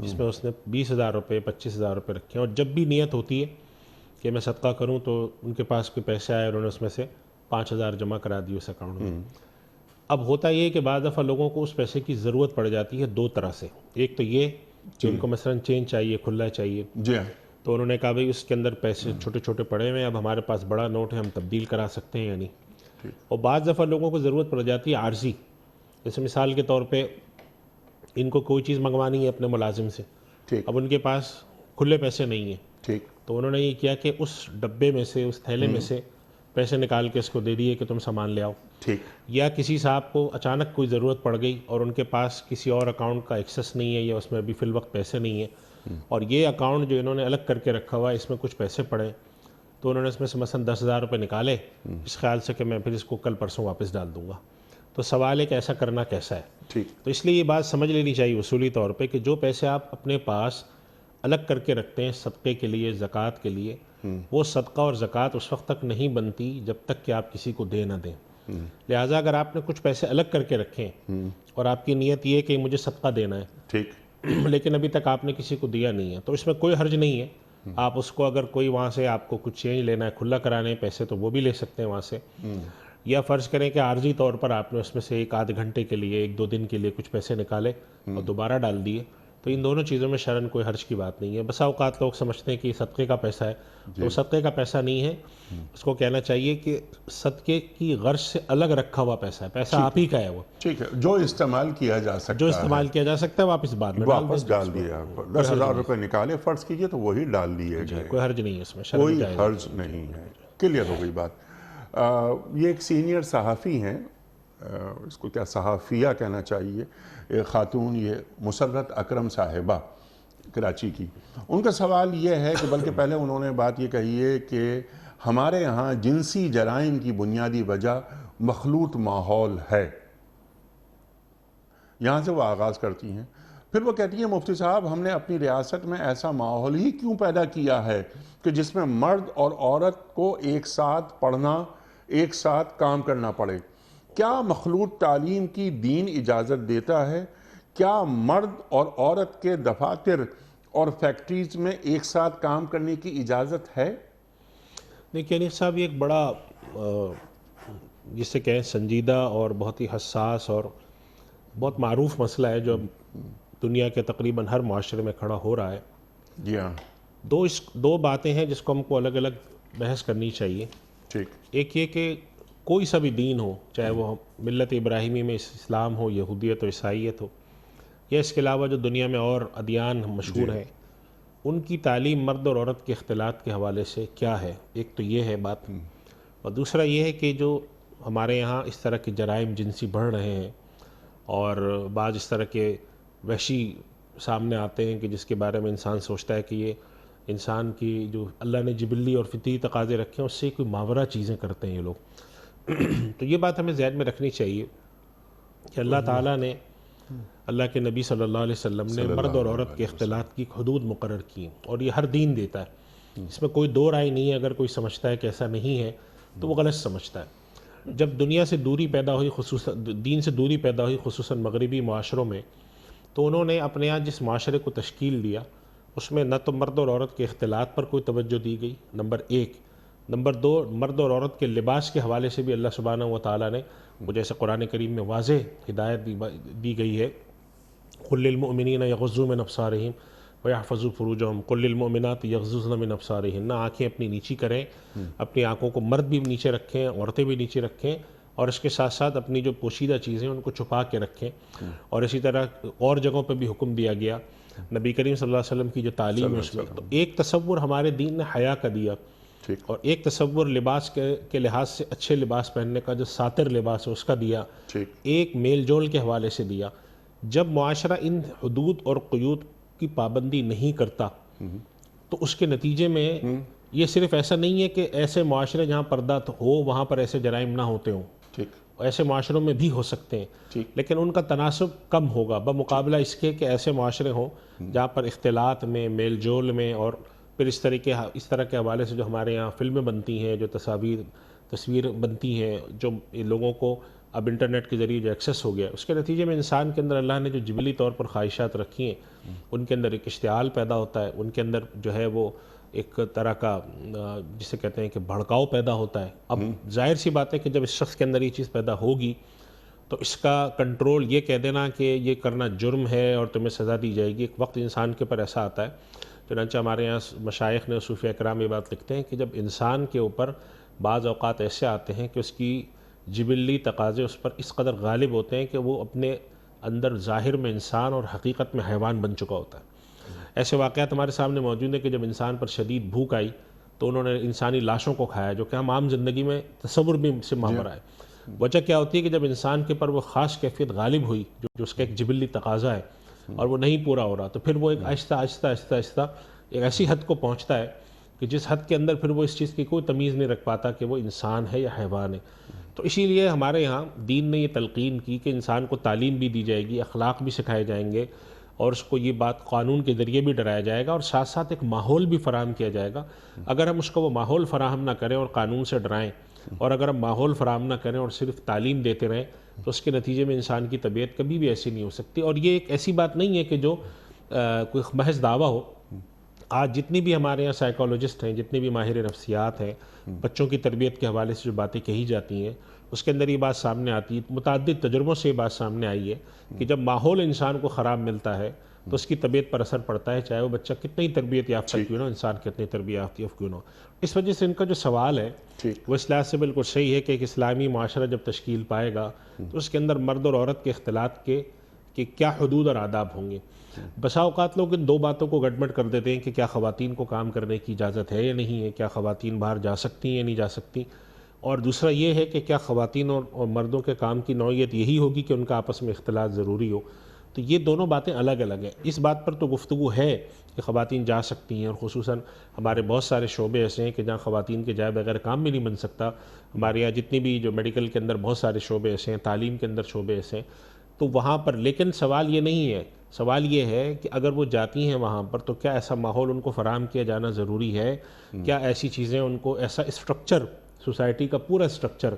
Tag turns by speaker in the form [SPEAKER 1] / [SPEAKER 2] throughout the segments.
[SPEAKER 1] جس میں اس نے 20,000 روپے 25,000 روپے رکھے ہیں، اور جب بھی نیت ہوتی ہے کہ میں صدقہ کروں تو ان کے پاس کوئی پیسے آئے، انہوں نے اس میں سے 5,000 جمع کرا دیے اس اکاؤنٹ میں۔ اب ہوتا یہ ہے کہ بعض دفعہ لوگوں کو اس پیسے کی ضرورت پڑ جاتی ہے دو طرح سے، ایک تو یہ کہ ان کو مثلا چینج چاہیے، کھلا چاہیے،
[SPEAKER 2] جی ہاں،
[SPEAKER 1] تو انہوں نے کہا بھائی اس کے اندر پیسے چھوٹے چھوٹے پڑے ہوئے ہیں، اب ہمارے پاس بڑا نوٹ ہے، ہم تبدیل کرا سکتے ہیں یا نہیں۔ اور بعض دفعہ لوگوں کو ضرورت پڑ جاتی ہے عارضی، جیسے مثال کے طور پہ ان کو کوئی چیز منگوانی ہے اپنے ملازم سے،
[SPEAKER 2] ٹھیک
[SPEAKER 1] اب ان کے پاس کھلے پیسے نہیں ہیں،
[SPEAKER 2] ٹھیک
[SPEAKER 1] تو انہوں نے یہ کیا کہ اس ڈبے میں سے، اس تھیلے میں سے پیسے نکال کے اس کو دے دیے کہ تم سامان لے آؤ۔
[SPEAKER 2] ٹھیک
[SPEAKER 1] یا کسی صاحب کو اچانک کوئی ضرورت پڑ گئی اور ان کے پاس کسی اور اکاؤنٹ کا ایکسیس نہیں ہے، یا اس میں ابھی فی الوقت پیسے نہیں ہیں، اور یہ اکاؤنٹ جو انہوں نے الگ کر کے رکھا ہوا ہے اس میں کچھ پیسے پڑے، تو انہوں نے اس میں سے مثلا 10,000 روپے نکالے اس خیال سے کہ میں پھر اس کو کل پرسوں واپس ڈال دوں گا۔ تو سوال ہے کہ ایسا کرنا کیسا ہے؟
[SPEAKER 2] ٹھیک
[SPEAKER 1] تو اس لیے یہ بات سمجھ لینی چاہیے اصولی طور پہ کہ جو پیسے آپ اپنے پاس الگ کر کے رکھتے ہیں صدقے کے لیے، زکوٰۃ کے لیے، وہ صدقہ اور زکوٰۃ اس وقت تک نہیں بنتی جب تک کہ آپ کسی کو دے نہ دیں۔ لہٰذا اگر آپ نے کچھ پیسے الگ کر کے رکھیں اور آپ کی نیت یہ ہے کہ مجھے صدقہ دینا ہے،
[SPEAKER 2] ٹھیک
[SPEAKER 1] لیکن ابھی تک آپ نے کسی کو دیا نہیں ہے، تو اس میں کوئی حرج نہیں ہے۔ آپ اس کو اگر کوئی وہاں سے آپ کو کچھ چینج لینا ہے، کھلا کرانے ہیں پیسے، تو وہ بھی لے سکتے ہیں وہاں سے، یا فرض کریں کہ عارضی طور پر آپ نے اس میں سے ایک آدھ گھنٹے کے لیے، ایک دو دن کے لیے کچھ پیسے نکالے اور دوبارہ ڈال دیے، تو ان دونوں چیزوں میں شرعاً کوئی حرج کی بات نہیں ہے۔ بسا اوقات لوگ سمجھتے ہیں کہ یہ صدقے کا پیسہ ہے، تو وہ صدقے کا پیسہ نہیں ہے، اس کو کہنا چاہیے کہ صدقے کی غرض سے الگ رکھا ہوا پیسہ ہے، پیسہ آپ ہی کا ہے، وہ
[SPEAKER 2] ٹھیک ہے، جو استعمال کیا جا
[SPEAKER 1] جو
[SPEAKER 2] سکتا ہے
[SPEAKER 1] استعمال کیا جا سکتا ہے واپس بعد میں ڈال
[SPEAKER 2] واپس
[SPEAKER 1] دیں،
[SPEAKER 2] ڈال دیا۔ 10,000 روپے نکالے فرض کیجئے تو وہی ڈال دیے گئے،
[SPEAKER 1] کوئی حرج نہیں ہے اس میں، شرعاً
[SPEAKER 2] کوئی
[SPEAKER 1] جائز ہے۔
[SPEAKER 2] حرج نہیں ہے۔ کلیئر ہو گئی بات۔ یہ ایک سینئر صحافی ہیں، اس کو کیا صحافیہ کہنا چاہیے، ایک خاتون، یہ مسرت اکرم صاحبہ کراچی کی۔ ان کا سوال یہ ہے کہ بلکہ پہلے انہوں نے بات یہ کہی ہے کہ ہمارے ہاں جنسی جرائم کی بنیادی وجہ مخلوط ماحول ہے، یہاں سے وہ آغاز کرتی ہیں۔ پھر وہ کہتی ہیں مفتی صاحب ہم نے اپنی ریاست میں ایسا ماحول ہی کیوں پیدا کیا ہے کہ جس میں مرد اور عورت کو ایک ساتھ پڑھنا، ایک ساتھ کام کرنا پڑے؟ کیا مخلوط تعلیم کی دین اجازت دیتا ہے؟ کیا مرد اور عورت کے دفاتر اور فیکٹریز میں ایک ساتھ کام کرنے کی اجازت ہے؟
[SPEAKER 1] دیکھیے انیس صاحب، یہ ایک بڑا جسے کہیں سنجیدہ اور بہت ہی حساس اور بہت معروف مسئلہ ہے جو دنیا کے تقریباً ہر معاشرے میں کھڑا ہو رہا ہے۔
[SPEAKER 2] جی ہاں،
[SPEAKER 1] دو باتیں ہیں جس کو ہم کو الگ الگ بحث کرنی چاہیے۔
[SPEAKER 2] ٹھیک
[SPEAKER 1] ایک یہ کہ کوئی سا بھی دین ہو، چاہے وہ ملت ابراہیمی میں اسلام ہو، یہودیت ہو، عیسائیت ہو، یا اس کے علاوہ جو دنیا میں اور ادیان مشہور ہیں، ان کی تعلیم مرد اور عورت کے اختلاط کے حوالے سے کیا ہے؟ ایک تو یہ ہے بات، اور دوسرا یہ ہے کہ جو ہمارے یہاں اس طرح کے جرائم جنسی بڑھ رہے ہیں اور بعض اس طرح کے وحشی سامنے آتے ہیں کہ جس کے بارے میں انسان سوچتا ہے کہ یہ انسان کی جو اللہ نے جبلی اور فطری تقاضے رکھے ہیں اس سے کوئی ماورا چیزیں کرتے ہیں یہ لوگ۔ تو یہ بات ہمیں ذہن میں رکھنی چاہیے کہ اللہ تعالیٰ نے، اللہ کے نبی صلی اللہ علیہ وسلم نے مرد اور عورت کے اختلاط کی حدود مقرر کی، اور یہ ہر دین دیتا ہے، اس میں کوئی دو رائے نہیں ہے۔ اگر کوئی سمجھتا ہے کہ ایسا نہیں ہے تو وہ غلط سمجھتا ہے۔ جب دنیا سے دوری پیدا ہوئی، خصوصاً دین سے دوری پیدا ہوئی، خصوصاً مغربی معاشروں میں، تو انہوں نے اپنے یہاں جس معاشرے کو تشکیل دیا اس میں نہ تو مرد اور عورت کے اختلاط پر کوئی توجہ دی گئی، نمبر ایک۔ نمبر دو، مرد اور عورت کے لباس کے حوالے سے بھی اللہ سبحانہ و تعالیٰ نے، وہ جیسے قرآن کریم میں واضح ہدایت دی گئی ہے، قل للمؤمنین یغضوا من ابصارہم ویحفظوا فروجہم، قل للمؤمنات یغضضن من ابصارہن، آنکھیں اپنی نیچی کریں، اپنی آنکھوں کو مرد بھی نیچے رکھیں، عورتیں بھی نیچے رکھیں، اور اس کے ساتھ ساتھ اپنی جو پوشیدہ چیزیں ان کو چھپا کے رکھیں۔ اور اسی طرح اور جگہوں پہ بھی حکم دیا گیا، نبی کریم صلی اللہ علیہ وسلم کی جو تعلیم ہے اس میں تو ایک تصور ہمارے دین نے حیا کا دیا، اور ایک تصور لباس کے لحاظ سے اچھے لباس پہننے کا جو ساتر لباس ہے اس کا دیا، ایک میل جول کے حوالے سے دیا۔ جب معاشرہ ان حدود اور قیود کی پابندی نہیں کرتا تو اس کے نتیجے میں یہ صرف ایسا نہیں ہے کہ ایسے معاشرے جہاں پردہ ہو وہاں پر ایسے جرائم نہ ہوتے ہوں، ایسے معاشروں میں بھی ہو سکتے ہیں، لیکن ان کا تناسب کم ہوگا بمقابلہ اس کے کہ ایسے معاشرے ہوں جہاں پر اختلاط میں، میل جول میں، اور پھر اس طرح کے حوالے سے جو ہمارے یہاں فلمیں بنتی ہیں، جو تصویر بنتی ہیں، جو لوگوں کو اب انٹرنیٹ کے ذریعے جو ایکسیس ہو گیا، اس کے نتیجے میں انسان کے اندر اللہ نے جو جبلی طور پر خواہشات رکھی ہیں ان کے اندر ایک اشتعال پیدا ہوتا ہے، ان کے اندر جو ہے وہ ایک طرح کا جسے کہتے ہیں کہ بھڑکاؤ پیدا ہوتا ہے۔ اب ظاہر سی بات ہے کہ جب اس شخص کے اندر یہ چیز پیدا ہوگی تو اس کا کنٹرول، یہ کہہ دینا کہ یہ کرنا جرم ہے اور تمہیں سزا دی جائے گی، ایک وقت انسان کے اوپر ایسا آتا ہے، چنانچہ ہمارے یہاں مشائخ نے، صوفیہ کرام یہ بات لکھتے ہیں کہ جب انسان کے اوپر بعض اوقات ایسے آتے ہیں کہ اس کی جبلی تقاضے اس پر اس قدر غالب ہوتے ہیں کہ وہ اپنے اندر ظاہر میں انسان اور حقیقت میں حیوان بن چکا ہوتا ہے۔ ایسے واقعات ہمارے سامنے موجود ہیں کہ جب انسان پر شدید بھوک آئی تو انہوں نے انسانی لاشوں کو کھایا، جو کہ ہم عام زندگی میں تصور بھی سے مابر آئے۔ وجہ کیا ہوتی ہے کہ جب انسان کے پر وہ خاص کیفیت غالب ہوئی جو اس کا ایک جبلی تقاضا ہے اور وہ نہیں پورا ہو رہا، تو پھر وہ ایک آہستہ آہستہ آہستہ آہستہ ایک ایسی حد کو پہنچتا ہے کہ جس حد کے اندر پھر وہ اس چیز کی کوئی تمیز نہیں رکھ پاتا کہ وہ انسان ہے یا حیوان ہے۔ تو اسی لیے ہمارے یہاں دین نے یہ تلقین کی کہ انسان کو تعلیم بھی دی جائے گی، اخلاق بھی سکھائے جائیں گے، اور اس کو یہ بات قانون کے ذریعے بھی ڈرایا جائے گا، اور ساتھ ساتھ ایک ماحول بھی فراہم کیا جائے گا۔ اگر ہم اس کو وہ ماحول فراہم نہ کریں اور قانون سے ڈرائیں، اور اگر ہم ماحول فراہم نہ کریں اور صرف تعلیم دیتے رہیں، تو اس کے نتیجے میں انسان کی طبیعت کبھی بھی ایسی نہیں ہو سکتی۔ اور یہ ایک ایسی بات نہیں ہے کہ جو کوئی محض دعویٰ ہو۔ آج جتنی بھی ہمارے یہاں سائیکالوجسٹ ہیں، جتنے بھی ماہر نفسیات ہیں، بچوں کی تربیت کے حوالے سے جو باتیں کہی جاتی ہیں، اس کے اندر یہ بات سامنے آتی ہے، متعدد تجربوں سے یہ بات سامنے آئی ہے کہ جب ماحول انسان کو خراب ملتا ہے تو اس کی طبیعت پر اثر پڑتا ہے، چاہے وہ بچہ کتنی تربیت یافتہ کیوں نہ ہو، انسان کتنی تربیت یافتہ کیوں نہ ہو۔ اس وجہ سے ان کا جو سوال ہے وہ اس لحاظ سے بالکل صحیح ہے کہ ایک اسلامی معاشرہ جب تشکیل پائے گا تو اس کے اندر مرد اور عورت کے اختلاط کے کیا حدود اور آداب ہوں گے۔ بسا اوقات لوگ ان دو باتوں کو گڑبڑ کر دیتے ہیں کہ کیا خواتین کو کام کرنے کی اجازت ہے یا نہیں ہے، کیا خواتین باہر جا سکتی ہیں یا نہیں جا سکتی، اور دوسرا یہ ہے کہ کیا خواتین اور مردوں کے کام کی نوعیت یہی ہوگی کہ ان کا آپس میں اختلاط ضروری ہو۔ تو یہ دونوں باتیں الگ الگ ہیں۔ اس بات پر تو گفتگو ہے کہ خواتین جا سکتی ہیں، اور خصوصاً ہمارے بہت سارے شعبے ایسے ہیں کہ جہاں خواتین کے جائے بغیر کام بھی نہیں بن سکتا۔ ہمارے یہاں جتنی بھی جو میڈیکل کے اندر بہت سارے شعبے ایسے ہیں، تعلیم کے اندر شعبے ایسے ہیں، تو وہاں پر لیکن سوال یہ نہیں ہے، سوال یہ ہے کہ اگر وہ جاتی ہیں وہاں پر تو کیا ایسا ماحول ان کو فراہم کیا جانا ضروری ہے، کیا ایسی چیزیں ان کو، ایسا اسٹرکچر، سوسائٹی کا پورا اسٹرکچر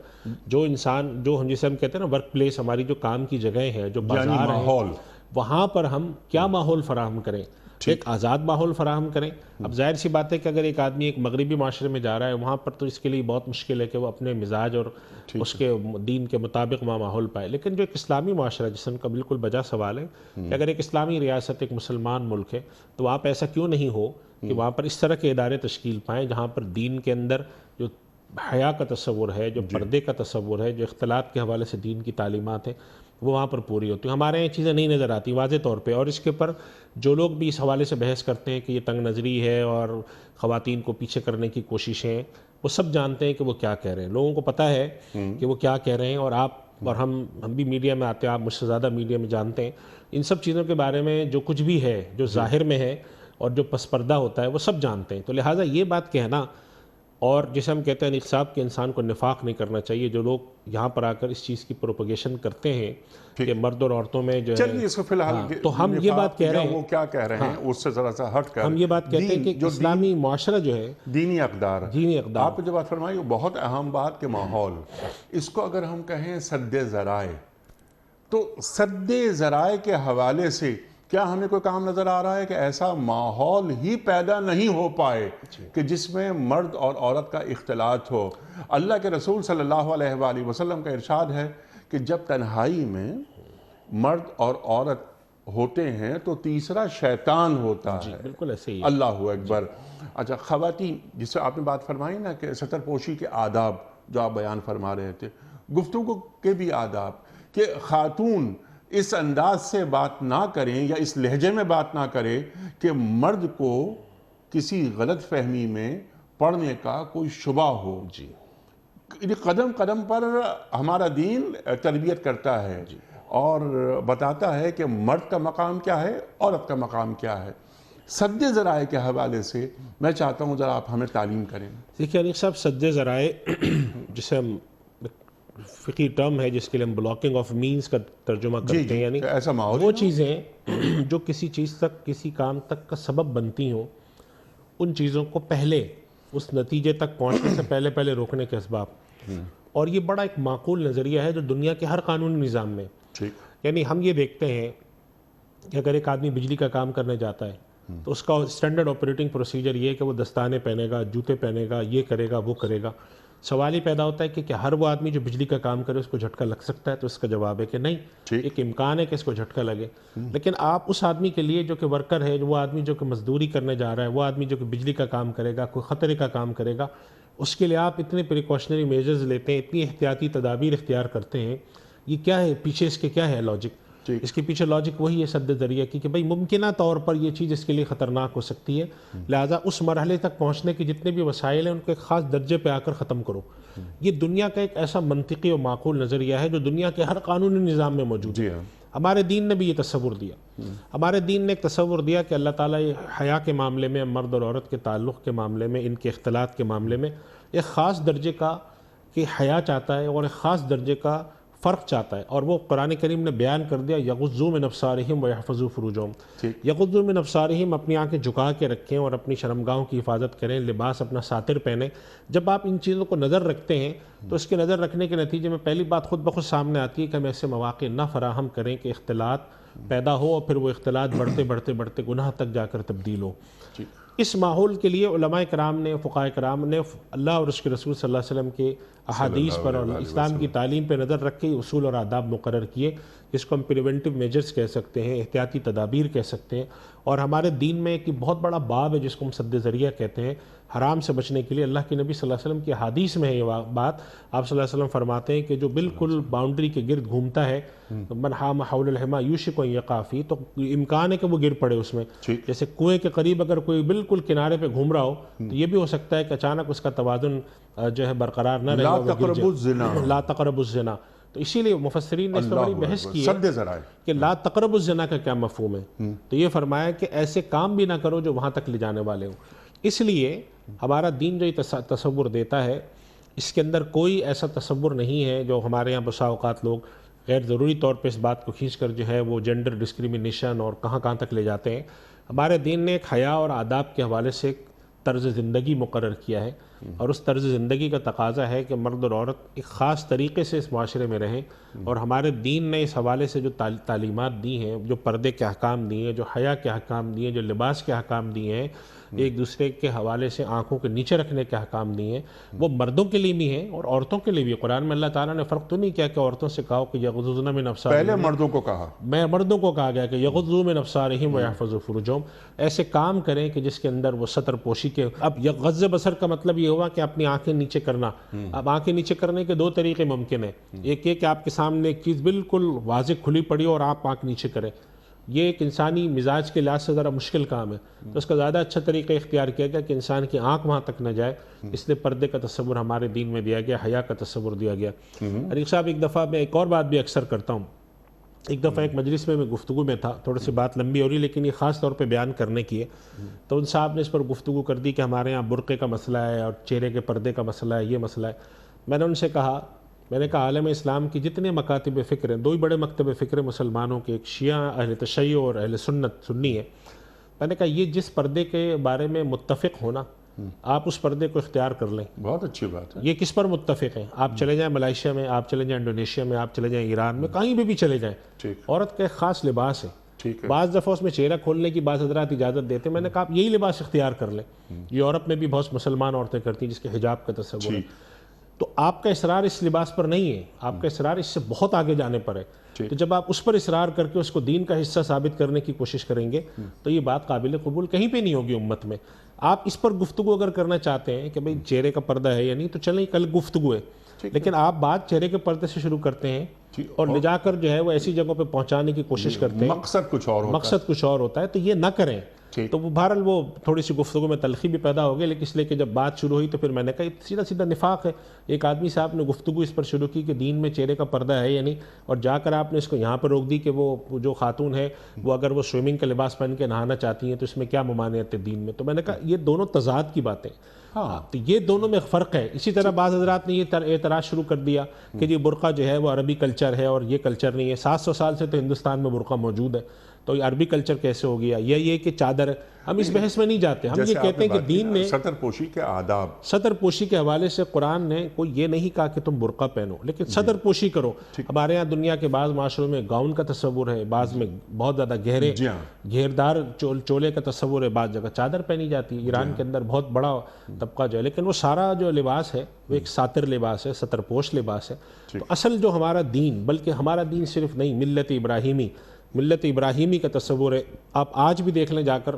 [SPEAKER 1] جو انسان، جو ہم جسے ہم کہتے ہیں نا ورک پلیس، ہماری جو کام کی جگہیں ہیں، جو بازار ہیں، وہاں پر ہم کیا ماحول فراہم کریں، ایک آزاد ماحول فراہم کریں۔ اب ظاہر سی بات ہے کہ اگر ایک آدمی ایک مغربی معاشرے میں جا رہا ہے وہاں پر تو اس کے لیے بہت مشکل ہے کہ وہ اپنے مزاج اور اس کے دین کے مطابق وہاں ماحول پائے، لیکن جو ایک اسلامی معاشرہ جسم کا بالکل بجا سوال ہے کہ اگر ایک اسلامی ریاست، ایک مسلمان ملک ہے، تو وہاں پہ ایسا کیوں نہیں ہو کہ وہاں پر اس طرح کے ادارے تشکیل پائیں جہاں پر دین کے اندر جو حیا کا تصور ہے، جو پردے کا تصور ہے، جو اختلاط کے حوالے سے دین کی تعلیمات ہیں، وہ وہاں پر پوری ہوتی ہیں۔ ہمارے یہ چیزیں نہیں نظر آتی واضح طور پہ، اور اس کے اوپر جو لوگ بھی اس حوالے سے بحث کرتے ہیں کہ یہ تنگ نظری ہے اور خواتین کو پیچھے کرنے کی کوششیں، وہ سب جانتے ہیں کہ وہ کیا کہہ رہے ہیں، لوگوں کو پتہ ہے کہ وہ کیا کہہ رہے ہیں، اور آپ اور ہم بھی میڈیا میں آتے ہیں، آپ مجھ سے زیادہ میڈیا میں جانتے ہیں ان سب چیزوں کے بارے میں، جو کچھ بھی ہے، جو ظاہر میں ہے اور جو پس پردہ ہوتا ہے، وہ سب جانتے ہیں۔ تو لہٰذا یہ بات کہنا، اور جسے ہم کہتے ہیں انصاف، کے انسان کو نفاق نہیں کرنا چاہیے، جو لوگ یہاں پر آ کر اس چیز کی پروپیگیشن کرتے ہیں کہ مرد اور عورتوں میں جو
[SPEAKER 2] چلیے اس کو فی الحال
[SPEAKER 1] تو ہم یہ بات کہہ رہے ہیں،
[SPEAKER 2] وہ کیا کہہ رہے ہیں اس سے ذرا سا ہٹ کر
[SPEAKER 1] ہم یہ بات کہتے ہیں کہ اسلامی معاشرہ جو ہے
[SPEAKER 2] دینی اقدار،
[SPEAKER 1] دینی اقدار،
[SPEAKER 2] آپ نے جو بات فرمائی وہ بہت اہم بات کہ ماحول، اس کو اگر ہم کہیں سد ذرائع، تو سد ذرائع کے حوالے سے کیا ہمیں کوئی کام نظر آ رہا ہے کہ ایسا ماحول ہی پیدا نہیں ہو پائے کہ جس میں مرد اور عورت کا اختلاط ہو؟ اللہ کے رسول صلی اللہ علیہ وآلہ وسلم کا ارشاد ہے کہ جب تنہائی میں مرد اور عورت ہوتے ہیں تو تیسرا شیطان ہوتا ہے۔
[SPEAKER 1] بالکل ایسے ہی،
[SPEAKER 2] اللہ اکبر۔ اچھا، خواتین، جس سے آپ نے بات فرمائی نا کہ ستر پوشی کے آداب جو آپ بیان فرما رہے تھے، گفتگو کے بھی آداب، کہ خاتون اس انداز سے بات نہ کریں یا اس لہجے میں بات نہ کرے کہ مرد کو کسی غلط فہمی میں پڑھنے کا کوئی شبہ ہو۔ قدم قدم پر ہمارا دین تربیت کرتا ہے اور بتاتا ہے کہ مرد کا مقام کیا ہے، عورت کا مقام کیا ہے۔ سد ذرائع کے حوالے سے میں چاہتا ہوں ذرا آپ ہمیں تعلیم کریں۔
[SPEAKER 1] دیکھیے انیق صاحب، سد ذرائع جسے ہم فقی ٹرم ہے جس کے لیے ہم بلاکنگ آف مینز کا ترجمہ کرتے ہیں، یعنی
[SPEAKER 2] ایسا ماحول،
[SPEAKER 1] وہ چیزیں جو کسی چیز تک، کسی کام تک کا سبب بنتی ہوں، ان چیزوں کو پہلے اس نتیجے تک پہنچنے سے پہلے روکنے کے اسباب۔ اور یہ بڑا ایک معقول نظریہ ہے جو دنیا کے ہر قانونی نظام میں،
[SPEAKER 2] ٹھیک،
[SPEAKER 1] یعنی ہم یہ دیکھتے ہیں کہ اگر ایک آدمی بجلی کا کام کرنے جاتا ہے تو اس کا اسٹینڈرڈ آپریٹنگ پروسیجر یہ ہے کہ وہ دستانے پہنے گا، جوتے پہنے گا، یہ کرے گا، وہ کرے گا۔ سوال ہی پیدا ہوتا ہے کہ کیا ہر وہ آدمی جو بجلی کا کام کرے اس کو جھٹکا لگ سکتا ہے؟ تو اس کا جواب ہے کہ نہیں،
[SPEAKER 2] ٹھیک،
[SPEAKER 1] ایک امکان ہے کہ اس کو جھٹکا لگے، لیکن آپ اس آدمی کے لیے جو کہ ورکر ہے، وہ آدمی جو کہ مزدوری کرنے جا رہا ہے، وہ آدمی جو کہ بجلی کا کام کرے گا، کوئی خطرے کا کام کرے گا، اس کے لیے آپ اتنے پریکاشنری میجرز لیتے ہیں، اتنی احتیاطی تدابیر اختیار کرتے ہیں۔ یہ کیا ہے پیچھے، اس کے کیا ہے لاجک؟
[SPEAKER 2] ٹھیک،
[SPEAKER 1] اس کے پیچھے لاجک وہی ہے سد ذریعہ کی کہ بھائی ممکنہ طور پر یہ چیز اس کے لیے خطرناک ہو سکتی ہے، لہٰذا اس مرحلے تک پہنچنے کے جتنے بھی وسائل ہیں ان کو ایک خاص درجے پہ آ کر ختم کرو۔ یہ دنیا کا ایک ایسا منطقی اور معقول نظریہ ہے جو دنیا کے ہر قانونی نظام میں موجود ہے۔
[SPEAKER 2] جی ہاں،
[SPEAKER 1] ہمارے دین نے بھی یہ تصور دیا، ہمارے دین نے ایک تصور دیا کہ اللہ تعالیٰ حیا کے معاملے میں، مرد اور عورت کے تعلق کے معاملے میں، ان کے اختلاط کے معاملے میں ایک خاص درجے کا کہ حیا چاہتا ہے اور ایک خاص درجے کا فرق چاہتا ہے، اور وہ قرآن کریم نے بیان کر دیا، یغضوا من ابصارہم ویحفظوا فروجہم۔
[SPEAKER 2] ٹھیک،
[SPEAKER 1] یغضوا من ابصارہم، اپنی آنکھیں جھکا کے رکھیں اور اپنی شرمگاہوں کی حفاظت کریں، لباس اپنا ساتر پہنیں۔ جب آپ ان چیزوں کو نظر رکھتے ہیں تو اس کے نظر رکھنے کے نتیجے میں پہلی بات خود بخود سامنے آتی ہے کہ ہم ایسے مواقع نہ فراہم کریں کہ اختلاط پیدا ہو اور پھر وہ اختلاط بڑھتے بڑھتے بڑھتے گناہ تک جا کر تبدیل ہو۔
[SPEAKER 2] ٹھیک،
[SPEAKER 1] اس ماحول کے لیے علماء کرام نے، فقہاء کرام نے اللہ اور اس کے رسول صلی اللہ علیہ وسلم کے احادیث پر اور اسلام کی تعلیم پہ نظر رکھ کے اصول اور آداب مقرر کیے، جس کو ہم پریونٹیو میجرز کہہ سکتے ہیں، احتیاطی تدابیر کہہ سکتے ہیں۔ اور ہمارے دین میں ایک بہت بڑا باب ہے جس کو ہم سد ذریعہ کہتے ہیں، حرام سے بچنے کے لیے۔ اللہ کے نبی صلی اللہ علیہ وسلم کی حدیث میں ہے یہ بات، آپ صلی اللہ علیہ وسلم فرماتے ہیں کہ جو بالکل باؤنڈری کے گرد گھومتا ہے، من حام حول الحما یوشک ان یقع فیہ، تو امکان ہے کہ وہ گر پڑے اس میں۔
[SPEAKER 2] ٹھیک،
[SPEAKER 1] جیسے کنویں کے قریب اگر کوئی بالکل کنارے پہ گھوم رہا ہو تو یہ بھی ہو سکتا ہے کہ اچانک اس کا توازن جو ہے برقرار نہ رہے،
[SPEAKER 2] لا
[SPEAKER 1] وہ گر
[SPEAKER 2] تقربوا
[SPEAKER 1] جائے۔
[SPEAKER 2] الزنا،
[SPEAKER 1] لا تقربوا الزنا۔ تو اسی لیے مفسرین نے اس پر بڑی
[SPEAKER 2] اللہ
[SPEAKER 1] بحث
[SPEAKER 2] اکبر،
[SPEAKER 1] کی ہے
[SPEAKER 2] سد ذرائع،
[SPEAKER 1] کہ لا تقربوا الزنا کا کیا مفہوم ہے، تو یہ فرمایا کہ ایسے کام بھی نہ کرو جو وہاں تک لے جانے والے ہوں۔ اس لیے ہمارا دین جو یہ تصور دیتا ہے، اس کے اندر کوئی ایسا تصور نہیں ہے جو ہمارے یہاں بسا اوقات لوگ غیر ضروری طور پہ اس بات کو کھینچ کر جو ہے وہ جینڈر ڈسکریمنیشن اور کہاں کہاں تک لے جاتے ہیں۔ ہمارے دین نے ایک حیا اور آداب کے حوالے سے ایک طرز زندگی مقرر کیا ہے، اور اس طرز زندگی کا تقاضا ہے کہ مرد اور عورت ایک خاص طریقے سے اس معاشرے میں رہیں، اور ہمارے دین نے اس حوالے سے جو تعلیمات دی ہیں، جو پردے کے احکام دیے ہیں، جو حیا کے احکام دیے ہیں، جو لباس کے احکام دیے ہیں، ایک دوسرے کے حوالے سے آنکھوں کے نیچے رکھنے کے احکام دیے ہیں، وہ مردوں کے لیے بھی ہیں اور عورتوں کے لیے بھی۔ قرآن میں اللہ تعالیٰ نے فرق تو نہیں کیا کہ عورتوں سے کہا کہ یغضضن من ابصارہم،
[SPEAKER 2] پہلے مردوں کو کہا،
[SPEAKER 1] میں مردوں کو کہا گیا کہ یغضوا من ابصارہم ویحفظوا فروجہم، ایسے کام کریں کہ جس کے اندر وہ ستر پوشی کے۔ اب غض بصر کا مطلب یہ ہوا کہ اپنی آنکھیں نیچے کرنا۔ اب آنکھیں نیچے کرنے کے دو طریقے ممکن ہیں، ایک یہ کہ آپ کے سامنے ایک چیز بالکل واضح کھلی پڑی ہو اور آپ آنکھ نیچے کریں، یہ ایک انسانی مزاج کے لحاظ سے ذرا مشکل کام ہے، تو اس کا زیادہ اچھا طریقہ اختیار کیا گیا کہ انسان کی آنکھ وہاں تک نہ جائے، اس لیے پردے کا تصور ہمارے دین میں دیا گیا، حیا کا تصور دیا گیا۔ عریق صاحب، ایک دفعہ میں ایک اور بات بھی اکثر کرتا ہوں، ایک دفعہ ایک مجلس میں گفتگو میں تھا، تھوڑی سی بات لمبی ہو رہی لیکن یہ خاص طور پہ بیان کرنے کی ہے، تو ان صاحب نے اس پر گفتگو کر دی کہ ہمارے یہاں برقعے کا مسئلہ ہے اور چہرے کے پردے کا مسئلہ ہے، یہ مسئلہ ہے۔ میں نے ان سے کہا، میں نے کہا عالم اسلام کی جتنے مکاتب فکر ہیں، دو ہی بڑے مکتب فکر مسلمانوں کے، ایک شیعہ اہل تشیع اور اہل سنی ہے، میں نے کہا یہ جس پردے کے بارے میں متفق ہونا، آپ اس پردے کو اختیار کر لیں۔
[SPEAKER 2] بہت اچھی بات ہے،
[SPEAKER 1] یہ کس پر متفق ہیں؟ آپ چلے جائیں ملائیشیا میں، آپ چلے جائیں انڈونیشیا میں، آپ چلے جائیں ایران میں، کہیں بھی چلے جائیں،
[SPEAKER 2] ٹھیک،
[SPEAKER 1] عورت کا ایک خاص لباس ہے،
[SPEAKER 2] ٹھیک ہے،
[SPEAKER 1] بعض دفعہ اس میں چہرہ کھولنے کی بعض حضرات اجازت دیتے ہیں، میں نے کہا آپ یہی لباس اختیار کر لیں۔ یورپ میں بھی بہت مسلمان عورتیں کرتی ہیں جس کے حجاب کا تصور ہے، تو آپ کا اصرار اس لباس پر نہیں ہے، آپ کا اصرار اس سے بہت آگے جانے پر ہے، تو جب آپ اس پر اصرار کر کے اس کو دین کا حصہ ثابت کرنے کی کوشش کریں گے تو یہ بات قابل قبول کہیں پہ نہیں ہوگی امت میں۔ آپ اس پر گفتگو اگر کرنا چاہتے ہیں کہ بھئی چہرے کا پردہ ہے یا نہیں، تو چلیں کل گفتگو ہے، لیکن آپ بات چہرے کے پردے سے شروع کرتے ہیں اور لے جا کر جو ہے وہ ایسی جگہوں پہ پہنچانے کی کوشش کرتے ہیں،
[SPEAKER 2] مقصد کچھ اور ہوتا ہے،
[SPEAKER 1] مقصد کچھ اور ہوتا ہے، تو یہ نہ کریں۔ تو وہ بہرحال وہ تھوڑی سی گفتگو میں تلخی بھی پیدا ہو گئی، لیکن اس لیے کہ جب بات شروع ہوئی تو پھر میں نے کہا سیدھا سیدھا نفاق ہے۔ ایک آدمی صاحب نے گفتگو اس پر شروع کی کہ دین میں چہرے کا پردہ ہے یا نہیں، اور جا کر آپ نے اس کو یہاں پر روک دی کہ وہ جو خاتون ہے وہ اگر وہ سوئمنگ کا لباس پہن کے نہانا چاہتی ہیں تو اس میں کیا ممانعت ہے دین میں؟ تو میں نے کہا یہ دونوں تضاد کی باتیں، تو یہ دونوں میں فرق ہے۔ اسی طرح بعض حضرات نے یہ اعتراض شروع کر دیا کہ یہ برقع جو ہے وہ عربی کلچر ہے اور یہ کلچر نہیں ہے، 700 سال سے تو ہندوستان میں برقع موجود ہے۔ تو یہ عربی کلچر کیسے ہو گیا، یا یہ کہ چادر، ہم اس بحث میں نہیں جاتے. ہم یہ کہتے ہیں کہ دین نے
[SPEAKER 2] سطر پوشی کے آداب،
[SPEAKER 1] سطر پوشی کے حوالے سے قرآن نے کوئی یہ نہیں کہا کہ تم برقع پہنو، لیکن سطر پوشی کرو. ہمارے یہاں دنیا کے بعض معاشروں میں گاؤن کا تصور ہے، بعض میں بہت زیادہ گہرے گھیردار چولے کا تصور ہے، بعض جگہ چادر پہنی جاتی ہے. ایران کے اندر بہت بڑا طبقہ جو ہے، لیکن وہ سارا جو لباس ہے وہ ایک ساتر لباس ہے، سطر پوش لباس ہے. تو اصل جو ہمارا دین، بلکہ ہمارا دین صرف نہیں، ملت ابراہیمی کا تصور ہے. آپ آج بھی دیکھ لیں جا کر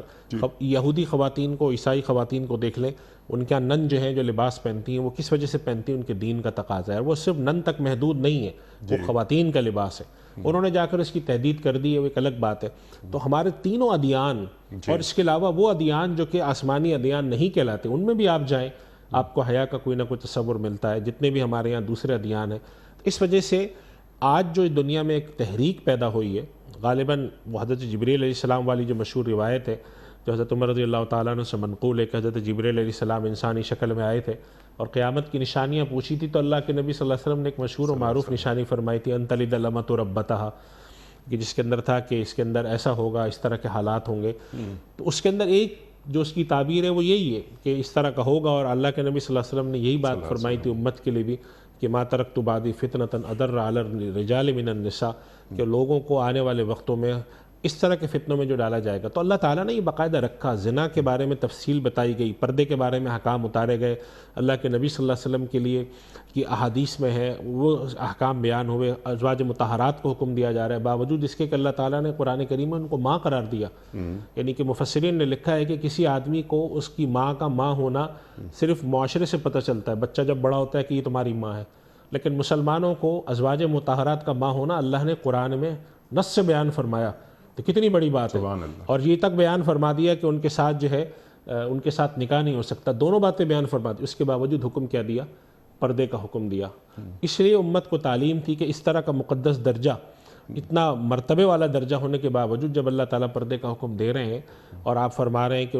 [SPEAKER 1] یہودی خواتین کو، عیسائی خواتین کو دیکھ لیں، ان کے نن جو ہیں جو لباس پہنتی ہیں وہ کس وجہ سے پہنتی ہیں، ان کے دین کا تقاضا ہے. وہ صرف نن تک محدود نہیں ہے، وہ خواتین کا لباس ہے. انہوں نے جا کر اس کی تحدید کر دی ہے، وہ ایک الگ بات ہے. تو ہمارے تینوں ادیان اور اس کے علاوہ وہ ادیان جو کہ آسمانی ادیان نہیں کہلاتے، ان میں بھی آپ جائیں، آپ کو حیا کا کوئی نہ کوئی تصور ملتا ہے. جتنے بھی ہمارے یہاں دوسرے ادیان ہیں، اس وجہ سے آج جو دنیا میں ایک تحریک پیدا ہوئی ہے، غالباً وہ حضرت جبریل علیہ السلام والی جو مشہور روایت ہے، جو حضرت عمر رضی اللہ تعالیٰ عنہ سے منقول ہے کہ حضرت جبریل علیہ السلام انسانی شکل میں آئے تھے اور قیامت کی نشانیاں پوچھی تھی، تو اللہ کے نبی صلی اللہ علیہ وسلم نے ایک مشہور و معروف نشانی فرمائی تھی، ان تلد الامۃ ربتہا، کہ جس کے اندر تھا کہ اس کے اندر ایسا ہوگا، اس طرح کے حالات ہوں گے. تو اس کے اندر ایک جو اس کی تعبیر ہے وہ یہی ہے کہ اس طرح کا ہوگا. اور اللہ کے نبی صلی اللہ علیہ وسلم نے یہی بات فرمائی تھی امت کے لیے بھی کہ ما ترکت بعدی فتنۃ اضر علی الرجال من النساء، کہ لوگوں کو آنے والے وقتوں میں اس طرح کے فتنوں میں جو ڈالا جائے گا. تو اللہ تعالیٰ نے یہ باقاعدہ رکھا، زنا کے بارے میں تفصیل بتائی گئی، پردے کے بارے میں احکام اتارے گئے، اللہ کے نبی صلی اللہ علیہ وسلم کے لیے کی احادیث میں ہے وہ احکام بیان ہوئے. ازواج مطہرات کو حکم دیا جا رہا ہے، باوجود اس کے کہ اللہ تعالیٰ نے قرآن کریم میں ان کو ماں قرار دیا. یعنی کہ مفسرین نے لکھا ہے کہ کسی آدمی کو اس کی ماں کا ماں ہونا صرف معاشرے سے پتہ چلتا ہے، بچہ جب بڑا ہوتا ہے کہ یہ تمہاری ماں ہے، لیکن مسلمانوں کو ازواج مطہرات کا ماں ہونا اللہ نے قرآن میں نص سے بیان فرمایا. تو کتنی بڑی بات ہے. اور یہ تک بیان فرما دیا کہ ان کے ساتھ جو ہے ان کے ساتھ نکاح نہیں ہو سکتا. دونوں باتیں بیان فرما دی، اس کے باوجود حکم کیا دیا؟ پردے کا حکم دیا. اس لیے امت کو تعلیم تھی کہ اس طرح کا مقدس درجہ، اتنا مرتبے والا درجہ ہونے کے باوجود جب اللہ تعالیٰ پردے کا حکم دے رہے ہیں اور آپ فرما رہے ہیں کہ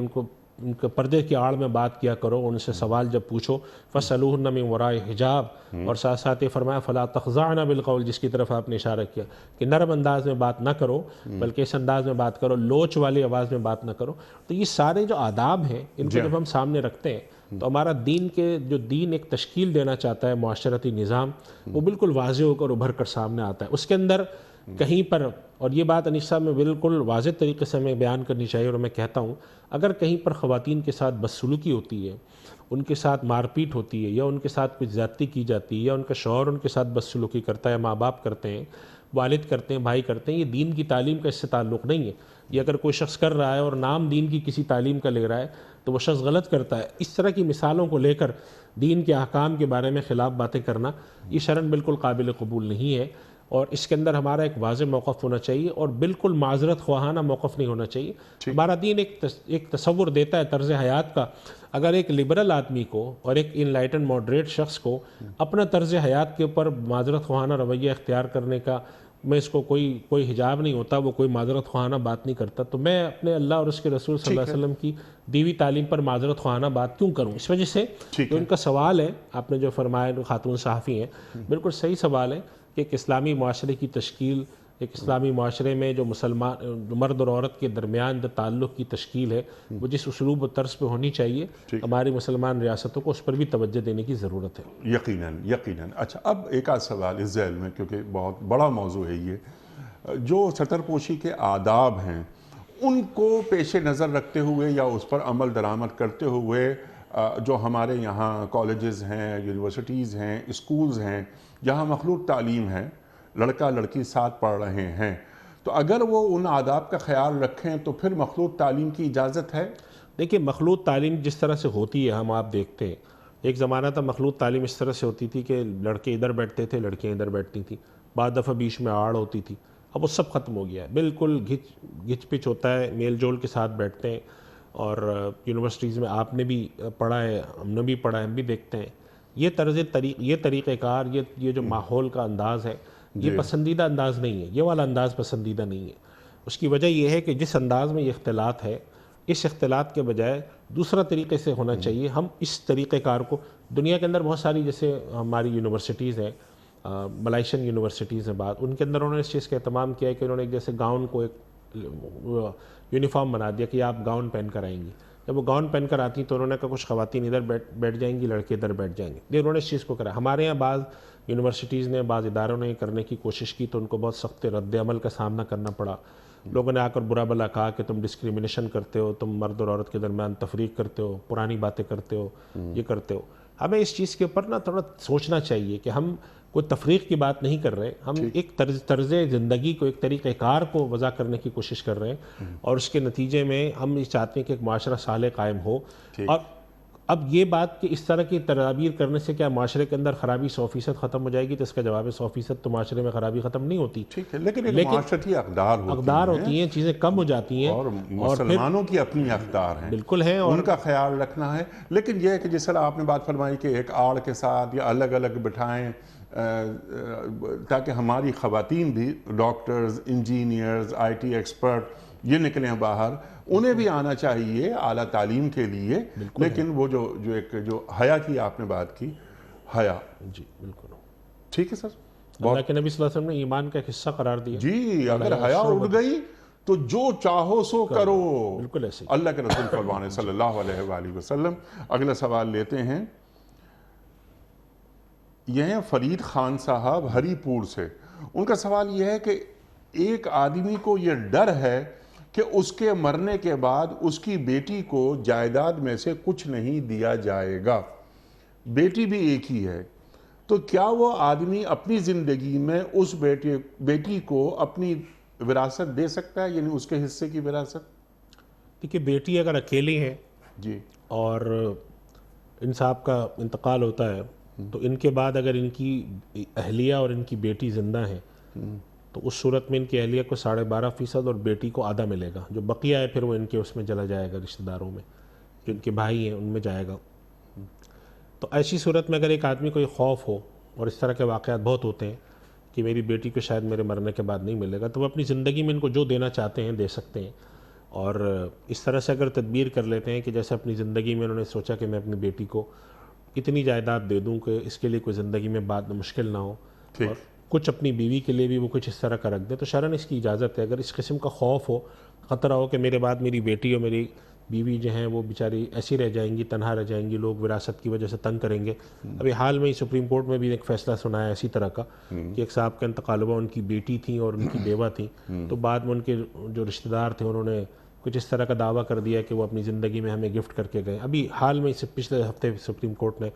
[SPEAKER 1] ان کے پردے کی آڑ میں بات کیا کرو، ان سے سوال جب پوچھو، فَاسْأَلُوهُنَّ مِنْ وَرَاءِ حِجَاب، اور ساتھ ساتھ یہ فرمایا فَلَا تَخْضَعْنَ بِالْقَوْلِ، جس کی طرف آپ نے اشارہ کیا کہ نرم انداز میں بات نہ کرو بلکہ اس انداز میں بات کرو، لوچ والی آواز میں بات نہ کرو. تو یہ سارے جو آداب ہیں ان کو جب ہم سامنے رکھتے ہیں تو ہمارا دین دین ایک تشکیل دینا چاہتا ہے، معاشرتی نظام، وہ بالکل واضح ہو کر ابھر کر سامنے آتا ہے. اس کے اندر کہیں پر، اور یہ بات انیس صاحب میں بالکل واضح طریقے سے ہمیں بیان کرنی چاہیے، اور میں کہتا ہوں اگر کہیں پر خواتین کے ساتھ بدسلوکی ہوتی ہے، ان کے ساتھ مار پیٹ ہوتی ہے، یا ان کے ساتھ کچھ زیادتی کی جاتی ہے، یا ان کا شوہر ان کے ساتھ بدسلوکی کرتا ہے، ماں باپ کرتے ہیں، والد کرتے ہیں، بھائی کرتے ہیں، یہ دین کی تعلیم کا اس سے تعلق نہیں ہے. یہ اگر کوئی شخص کر رہا ہے اور نام دین کی کسی تعلیم کا لے رہا ہے تو وہ شخص غلط کرتا ہے. اس طرح کی مثالوں کو لے کر دین کے احکام کے بارے میں خلاف باتیں کرنا یہ شرعاً بالکل قابل قبول نہیں ہے، اور اس کے اندر ہمارا ایک واضح موقف ہونا چاہیے اور بالکل معذرت خواہانہ موقف نہیں ہونا چاہیے. ہمارا دین ایک تصور دیتا ہے طرز حیات کا. اگر ایک لبرل آدمی کو اور ایک انلائٹن ماڈریٹ شخص کو اپنا طرز حیات کے اوپر معذرت خواہانہ رویہ اختیار کرنے کا، میں اس کو کوئی حجاب نہیں ہوتا، وہ کوئی معذرت خواہانہ بات نہیں کرتا، تو میں اپنے اللہ اور اس کے رسول صلی اللہ علیہ وسلم کی دیوی تعلیم پر معذرت خواہانہ بات کیوں کروں؟ اس وجہ سے جو ان کا سوال ہے، آپ نے جو فرمایا خاتون صحافی ہیں، بالکل صحیح سوال ہے کہ ایک اسلامی معاشرے کی تشکیل، ایک اسلامی معاشرے میں جو مسلمان مرد اور عورت کے درمیان جو تعلق کی تشکیل ہے وہ جس اسلوب و طرز پہ ہونی چاہیے، ہماری مسلمان ریاستوں کو اس پر بھی توجہ دینے کی ضرورت ہے.
[SPEAKER 2] یقیناً. اچھا، اب ایک آدھ سوال اس ذیل میں، کیونکہ بہت بڑا موضوع ہے یہ، جو سطر پوشی کے آداب ہیں ان کو پیش نظر رکھتے ہوئے یا اس پر عمل درآمد کرتے ہوئے جو ہمارے یہاں کالجز ہیں، یونیورسٹیز ہیں، اسکولز ہیں، جہاں مخلوط تعلیم ہے، لڑکا لڑکی ساتھ پڑھ رہے ہیں، تو اگر وہ ان آداب کا خیال رکھیں تو پھر مخلوط تعلیم کی اجازت ہے؟
[SPEAKER 1] دیکھیں، مخلوط تعلیم جس طرح سے ہوتی ہے آپ دیکھتے ہیں، ایک زمانہ تھا مخلوط تعلیم اس طرح سے ہوتی تھی کہ لڑکے ادھر بیٹھتے تھے، لڑکیاں ادھر بیٹھتی تھیں، بعض دفعہ بیچ میں آڑ ہوتی تھی. اب وہ سب ختم ہو گیا ہے، بالکل گھچ پچ ہوتا ہے، میل جول کے ساتھ بیٹھتے ہیں. اور یونیورسٹیز میں آپ نے بھی پڑھا ہے، ہم نے بھی پڑھا ہے، ہم بھی دیکھتے ہیں یہ طریقہ کار، یہ جو ماحول کا انداز ہے، یہ پسندیدہ انداز نہیں ہے، یہ والا انداز پسندیدہ نہیں ہے. اس کی وجہ یہ ہے کہ جس انداز میں یہ اختلاط ہے، اس اختلاط کے بجائے دوسرا طریقے سے ہونا چاہیے. ہم اس طریقہ کار کو، دنیا کے اندر بہت ساری جیسے ہماری یونیورسٹیز ہیں، ملائیشین یونیورسٹیز ہیں، ان کے اندر انہوں نے اس چیز کا اہتمام کیا ہے کہ انہوں نے جیسے گاؤن کو ایک یونیفارم بنا دیا کہ آپ گاؤن پہن کر آئیں گی. جب وہ گاؤن پہن کر آتی تو انہوں نے کہا کچھ خواتین ادھر بیٹھ جائیں گی, لڑکے ادھر بیٹھ جائیں گے. یہ انہوں نے اس چیز کو کرا. ہمارے یہاں بعض یونیورسٹیز نے, بعض اداروں نے یہ کرنے کی کوشش کی تو ان کو بہت سخت رد عمل کا سامنا کرنا پڑا. لوگوں نے آ کر برا بھلا کہا کہ تم ڈسکریمنیشن کرتے ہو, تم مرد اور عورت کے درمیان تفریق کرتے ہو, پرانی باتیں کرتے ہو, یہ کرتے ہو. ہمیں اس چیز کے اوپر نا تھوڑا سوچنا چاہیے کہ ہم کوئی تفریق کی بات نہیں کر رہے, ہم ایک طرز زندگی کو, ایک طریقہ کار کو وضع کرنے کی کوشش کر رہے ہیں, اور اس کے نتیجے میں ہم یہ چاہتے ہیں کہ ایک معاشرہ صالح قائم ہو. اور اب یہ بات کہ اس طرح کی تدابیر کرنے سے کیا معاشرے کے اندر خرابی 100% ختم ہو جائے گی, تو اس کا جواب ہے 100% تو معاشرے میں خرابی ختم نہیں ہوتی.
[SPEAKER 2] ٹھیک ہے, لیکن ایک معاشرتی
[SPEAKER 1] اقدار ہوتی ہیں, چیزیں کم ہو جاتی ہیں,
[SPEAKER 2] اور مسلمانوں کی اپنی اقدار ہیں,
[SPEAKER 1] بالکل ہیں, اور
[SPEAKER 2] ان کا خیال رکھنا ہے. لیکن یہ ہے کہ جس طرح آپ نے بات فرمائی کہ ایک آڑ کے ساتھ یا الگ الگ بٹھائیں تاکہ ہماری خواتین بھی doctors, engineers, I T expert یہ نکلیں باہر, انہیں بھی آنا چاہیے اعلیٰ تعلیم کے لیے. لیکن وہ جو حیا کی آپ نے بات کی, حیا,
[SPEAKER 1] جی بالکل
[SPEAKER 2] ٹھیک ہے سر,
[SPEAKER 1] اللہ کے نبی صلی اللہ علیہ وسلم نے ایمان کا ایک حصہ قرار دیا.
[SPEAKER 2] جی, اگر حیا اڑ گئی تو جو چاہو سو کرو.
[SPEAKER 1] بالکل ایسے
[SPEAKER 2] اللہ کے رسول فرمانے صلی اللہ علیہ وآلہ وسلم. اگلا سوال لیتے ہیں, یہ ہیں فرید خان صاحب ہری پور سے. ان کا سوال یہ ہے کہ ایک آدمی کو یہ ڈر ہے کہ اس کے مرنے کے بعد اس کی بیٹی کو جائیداد میں سے کچھ نہیں دیا جائے گا, بیٹی بھی ایک ہی ہے, تو کیا وہ آدمی اپنی زندگی میں اس بیٹی کو اپنی وراثت دے سکتا ہے, یعنی اس کے حصے کی وراثت؟
[SPEAKER 1] دیکھیے, بیٹی اگر اکیلی ہے
[SPEAKER 2] جی,
[SPEAKER 1] اور ان صاحب کا انتقال ہوتا ہے تو ان کے بعد اگر ان کی اہلیہ اور ان کی بیٹی زندہ ہیں تو اس صورت میں ان کی اہلیہ کو 12.5% اور بیٹی کو آدھا ملے گا. جو بقیہ ہے پھر وہ ان کے اس میں چلا جائے گا, رشتہ داروں میں, جو ان کے بھائی ہیں ان میں جائے گا. تو ایسی صورت میں اگر ایک آدمی کو یہ خوف ہو, اور اس طرح کے واقعات بہت ہوتے ہیں کہ میری بیٹی کو شاید میرے مرنے کے بعد نہیں ملے گا, تو وہ اپنی زندگی میں ان کو جو دینا چاہتے ہیں دے سکتے ہیں. اور اس طرح سے اگر تدبیر کر لیتے ہیں کہ جیسے اپنی زندگی میں انہوں نے سوچا کہ میں اپنی بیٹی کو اتنی جائیداد دے دوں کہ اس کے لیے کوئی زندگی میں بعد میں مشکل نہ ہو, اور کچھ اپنی بیوی کے لیے بھی وہ کچھ اس طرح کا رکھ دیں, تو شرعاً اس کی اجازت ہے. اگر اس قسم کا خوف ہو, خطرہ ہو کہ میرے بعد میری بیٹی اور میری بیوی جو ہیں وہ بیچاری ایسی رہ جائیں گی, تنہا رہ جائیں گی, لوگ وراثت کی وجہ سے تنگ کریں گے. ابھی حال میں ہی سپریم کورٹ میں بھی ایک فیصلہ سنا ہے اسی طرح کا کہ ایک صاحب کا انتقال ہوا, ان کی بیٹی تھیں اور ان کی بیوہ تھیں, تو بعد میں ان کے جو رشتہ دار تھے انہوں نے کچھ اس طرح کا دعویٰ کر دیا کہ وہ اپنی زندگی میں ہمیں گفٹ کر کے گئے. ابھی حال میں اس پچھلے ہفتے سپریم کورٹ نے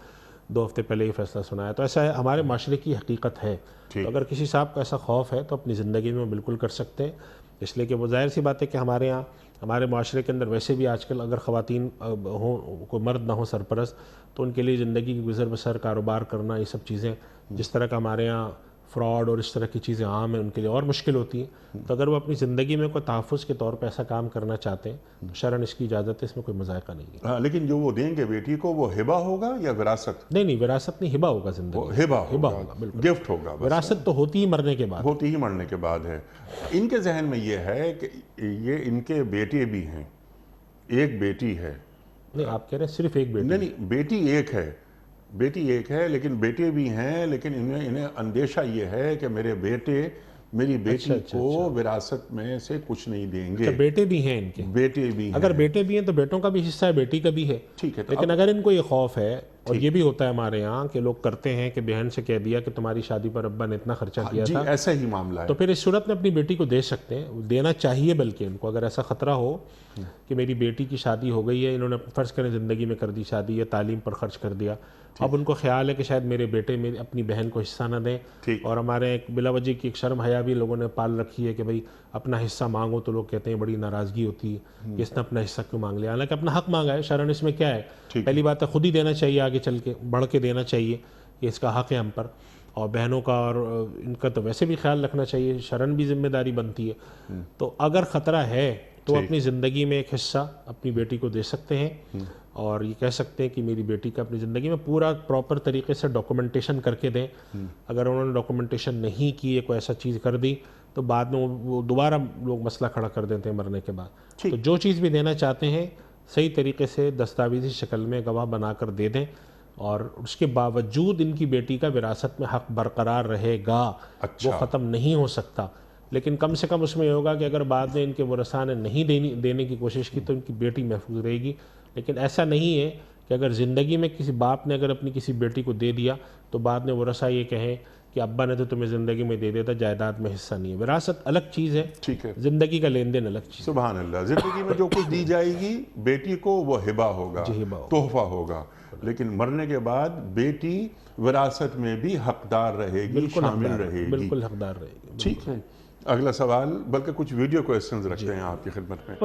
[SPEAKER 1] 2 ہفتے پہلے یہ فیصلہ سنایا. تو ایسا ہے, ہمارے معاشرے کی حقیقت ہے. تو اگر کسی صاحب کا ایسا خوف ہے تو اپنی زندگی میں بالکل کر سکتے ہیں, اس لیے کہ وہ ظاہر سی بات ہے کہ ہمارے یہاں ہمارے معاشرے کے اندر ویسے بھی آج کل اگر خواتین ہوں, کوئی مرد نہ ہو سرپرست, تو ان کے لیے زندگی کی گزر بسر, کاروبار کرنا, یہ سب چیزیں جس طرح کا ہمارے یہاں فراڈ اور اس طرح کی چیزیں عام ہیں, ان کے لیے اور مشکل ہوتی ہیں. تو اگر وہ اپنی زندگی میں کوئی تحفظ کے طور پہ ایسا کام کرنا چاہتے ہیں تو شرعاً اس کی اجازت ہے, اس میں کوئی مذائقہ نہیں ہے.
[SPEAKER 2] ہاں, لیکن جو وہ دیں گے بیٹی کو وہ ہبہ ہوگا یا وراثت؟
[SPEAKER 1] نہیں, وراثت نہیں, ہبہ ہوگا. زندگی
[SPEAKER 2] ہبہ
[SPEAKER 1] ہوگا, بالکل
[SPEAKER 2] گفٹ ہوگا.
[SPEAKER 1] وراثت تو ہوتی ہی مرنے کے بعد,
[SPEAKER 2] ہوتی ہی مرنے کے بعد ہے. ان کے ذہن میں یہ ہے کہ یہ ان کے بیٹے بھی ہیں, ایک بیٹی ہے.
[SPEAKER 1] نہیں, آپ کہہ رہے ہیں صرف ایک بیٹی؟
[SPEAKER 2] نہیں, بیٹی ایک ہے, بیٹی ایک ہے, لیکن بیٹے بھی ہیں. لیکن انہیں اندیشہ یہ ہے کہ میرے بیٹے میری بیٹی کو وراثت میں سے کچھ نہیں دیں گے.
[SPEAKER 1] بیٹے بھی ہیں ان کے؟
[SPEAKER 2] بیٹے بھی ہیں.
[SPEAKER 1] اگر بیٹے بھی ہیں تو بیٹوں کا بھی حصہ ہے, بیٹی کا بھی ہے.
[SPEAKER 2] ٹھیک ہے,
[SPEAKER 1] لیکن اگر ان کو یہ خوف ہے, اور یہ بھی ہوتا ہے ہمارے یہاں کہ لوگ کرتے ہیں کہ بہن سے کہہ دیا کہ تمہاری شادی پر ابا نے اتنا خرچہ کیا تھا,
[SPEAKER 2] ایسا ہی معاملہ ہے,
[SPEAKER 1] تو پھر اس صورت میں اپنی بیٹی کو دے سکتے ہیں, دینا چاہیے. بلکہ ان کو اگر ایسا خطرہ ہو کہ میری بیٹی کی شادی ہو گئی ہے, انہوں نے فرض کریں زندگی میں کر دی شادی یا تعلیم پر خرچ کر دیا, اب ان کو خیال ہے کہ شاید میرے بیٹے میری اپنی بہن کو حصہ نہ دیں, اور ہمارے ایک بلا وجہ کی ایک شرم حیا بھی لوگوں نے پال رکھی ہے کہ بھئی اپنا حصہ مانگو تو لوگ کہتے ہیں بڑی ناراضگی ہوتی ہے کہ اس نے اپنا حصہ کیوں مانگ لیا. حالانکہ اپنا حق مانگا ہے, شرعاً اس میں کیا ہے, پہلی بات ہے خود ہی دینا چاہیے, آگے چل کے بڑھ کے دینا چاہیے, یہ اس کا حق ہے ہم پر. اور بہنوں کا اور ان کا تو ویسے بھی خیال رکھنا چاہیے, شرعاً بھی ذمہ داری بنتی ہے. تو اگر خطرہ ہے تو اپنی زندگی میں ایک حصہ اپنی بیٹی کو دے سکتے ہیں, اور یہ کہہ سکتے ہیں کہ میری بیٹی کا اپنی زندگی میں پورا پراپر طریقے سے ڈاکومنٹیشن کر کے دیں. اگر انہوں نے ڈاکومنٹیشن نہیں کی, کوئی ایسا چیز کر دی, تو بعد میں وہ دوبارہ لوگ مسئلہ کھڑا کر دیتے ہیں مرنے کے بعد. تو جو چیز بھی دینا چاہتے ہیں صحیح طریقے سے دستاویزی شکل میں گواہ بنا کر دے دیں, اور اس کے باوجود ان کی بیٹی کا وراثت میں حق برقرار رہے گا, وہ ختم نہیں ہو سکتا. لیکن کم سے کم اس میں یہ ہوگا کہ اگر بعد میں ان کے ورثاء نے نہیں دینے کی کوشش کی تو ان کی بیٹی محفوظ رہے گی. لیکن ایسا نہیں ہے کہ اگر زندگی میں کسی باپ نے اگر اپنی کسی بیٹی کو دے دیا تو بعد میں ورثاء یہ کہیں کہ ابا نے تو تمہیں زندگی میں دے دیا تھا، جائیداد میں حصہ نہیں ہے. وراثت الگ چیز ہے،
[SPEAKER 2] ٹھیک ہے،
[SPEAKER 1] زندگی کا لین دین الگ چیز.
[SPEAKER 2] سبحان اللہ. زندگی میں جو کچھ دی جائے گی بیٹی کو وہ ہبہ ہوگا، تحفہ ہوگا، لیکن مرنے کے بعد بیٹی وراثت میں بھی حقدار رہے گی، شامل رہے گی.
[SPEAKER 1] بالکل حقدار رہے گی.
[SPEAKER 2] ٹھیک ہے. اگلا سوال، بلکہ کچھ ویڈیو کوئسچنز رکھتے ہیں آپ کی خدمت میں.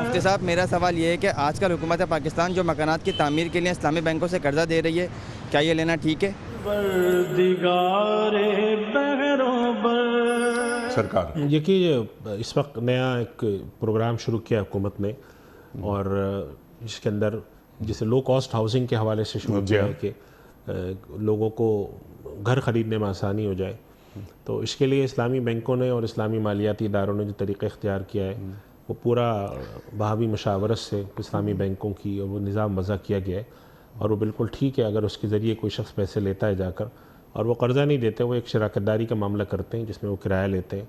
[SPEAKER 3] مفتی صاحب، میرا سوال یہ ہے کہ آج کل حکومت پاکستان جو مکانات کی تعمیر کے لیے اسلامی بینکوں سے قرضہ دے رہی ہے، کیا یہ لینا ٹھیک ہے؟
[SPEAKER 2] سرکار
[SPEAKER 1] یقینی اس وقت نیا ایک پروگرام شروع کیا حکومت نے، اور جس کے اندر جسے لو کاسٹ ہاؤسنگ کے حوالے سے شروع کیا ہے کہ لوگوں کو گھر خریدنے میں آسانی ہو جائے. تو اس کے لیے اسلامی بینکوں نے اور اسلامی مالیاتی اداروں نے جو طریقہ اختیار کیا ہے وہ پورا بہاوی مشاورت سے اسلامی بینکوں کی اور وہ نظام وضع کیا گیا ہے، اور وہ بالکل ٹھیک ہے. اگر اس کے ذریعے کوئی شخص پیسے لیتا ہے جا کر اور وہ قرضہ نہیں دیتے، وہ ایک شراکت داری کا معاملہ کرتے ہیں جس میں وہ کرایہ لیتے ہیں،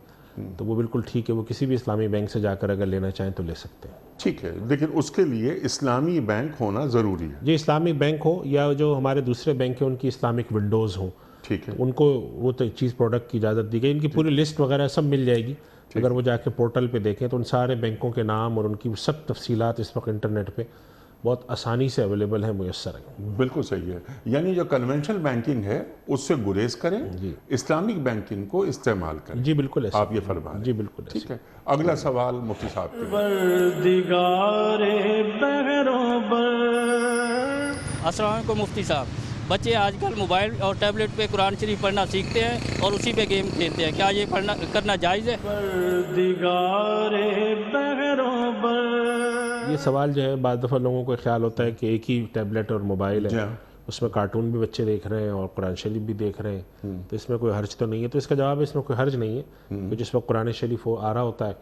[SPEAKER 1] تو وہ بالکل ٹھیک ہے. وہ کسی بھی اسلامی بینک سے جا کر اگر لینا چاہیں تو لے سکتے ہیں.
[SPEAKER 2] ٹھیک ہے، لیکن اس کے لیے اسلامی بینک ہونا ضروری ہے.
[SPEAKER 1] جی، اسلامی بینک ہو یا جو ہمارے دوسرے بینک ہیں ان کی اسلامک ونڈوز ہوں،
[SPEAKER 2] ٹھیک ہے،
[SPEAKER 1] ان کو وہ چیز پروڈکٹ کی اجازت دی گئی. ان کی پوری لسٹ وغیرہ سب مل جائے گی. اگر وہ جا کے پورٹل پہ دیکھیں تو ان سارے بینکوں کے نام اور ان کی سب تفصیلات اس وقت انٹرنیٹ پہ بہت آسانی سے اویلیبل ہیں، میسر ہیں.
[SPEAKER 2] بالکل صحیح ہے. یعنی جو کنونشنل بینکنگ ہے اس سے گریز کریں، اسلامک بینکنگ کو استعمال کریں.
[SPEAKER 1] جی بالکل ایسا.
[SPEAKER 2] آپ یہ فرما رہے ہیں.
[SPEAKER 1] جی بالکل.
[SPEAKER 2] ٹھیک ہے. اگلا سوال مفتی صاحب کے لیے.
[SPEAKER 4] السلام علیکم مفتی صاحب. بچے آج کل موبائل اور ٹیبلٹ پہ قرآن شریف پڑھنا سیکھتے ہیں اور اسی پہ گیم کھیلتے ہیں، کیا یہ کرنا جائز ہے؟
[SPEAKER 1] یہ سوال جو ہے بعض دفعہ لوگوں کو خیال ہوتا ہے کہ ایک ہی ٹیبلٹ اور موبائل ہے، اس میں کارٹون بھی بچے دیکھ رہے ہیں اور قرآن شریف بھی دیکھ رہے ہیں، تو اس میں کوئی حرج تو نہیں ہے. تو اس کا جواب ہے اس میں کوئی حرج نہیں ہے، کہ جس وقت قرآن شریف آ رہا ہوتا ہے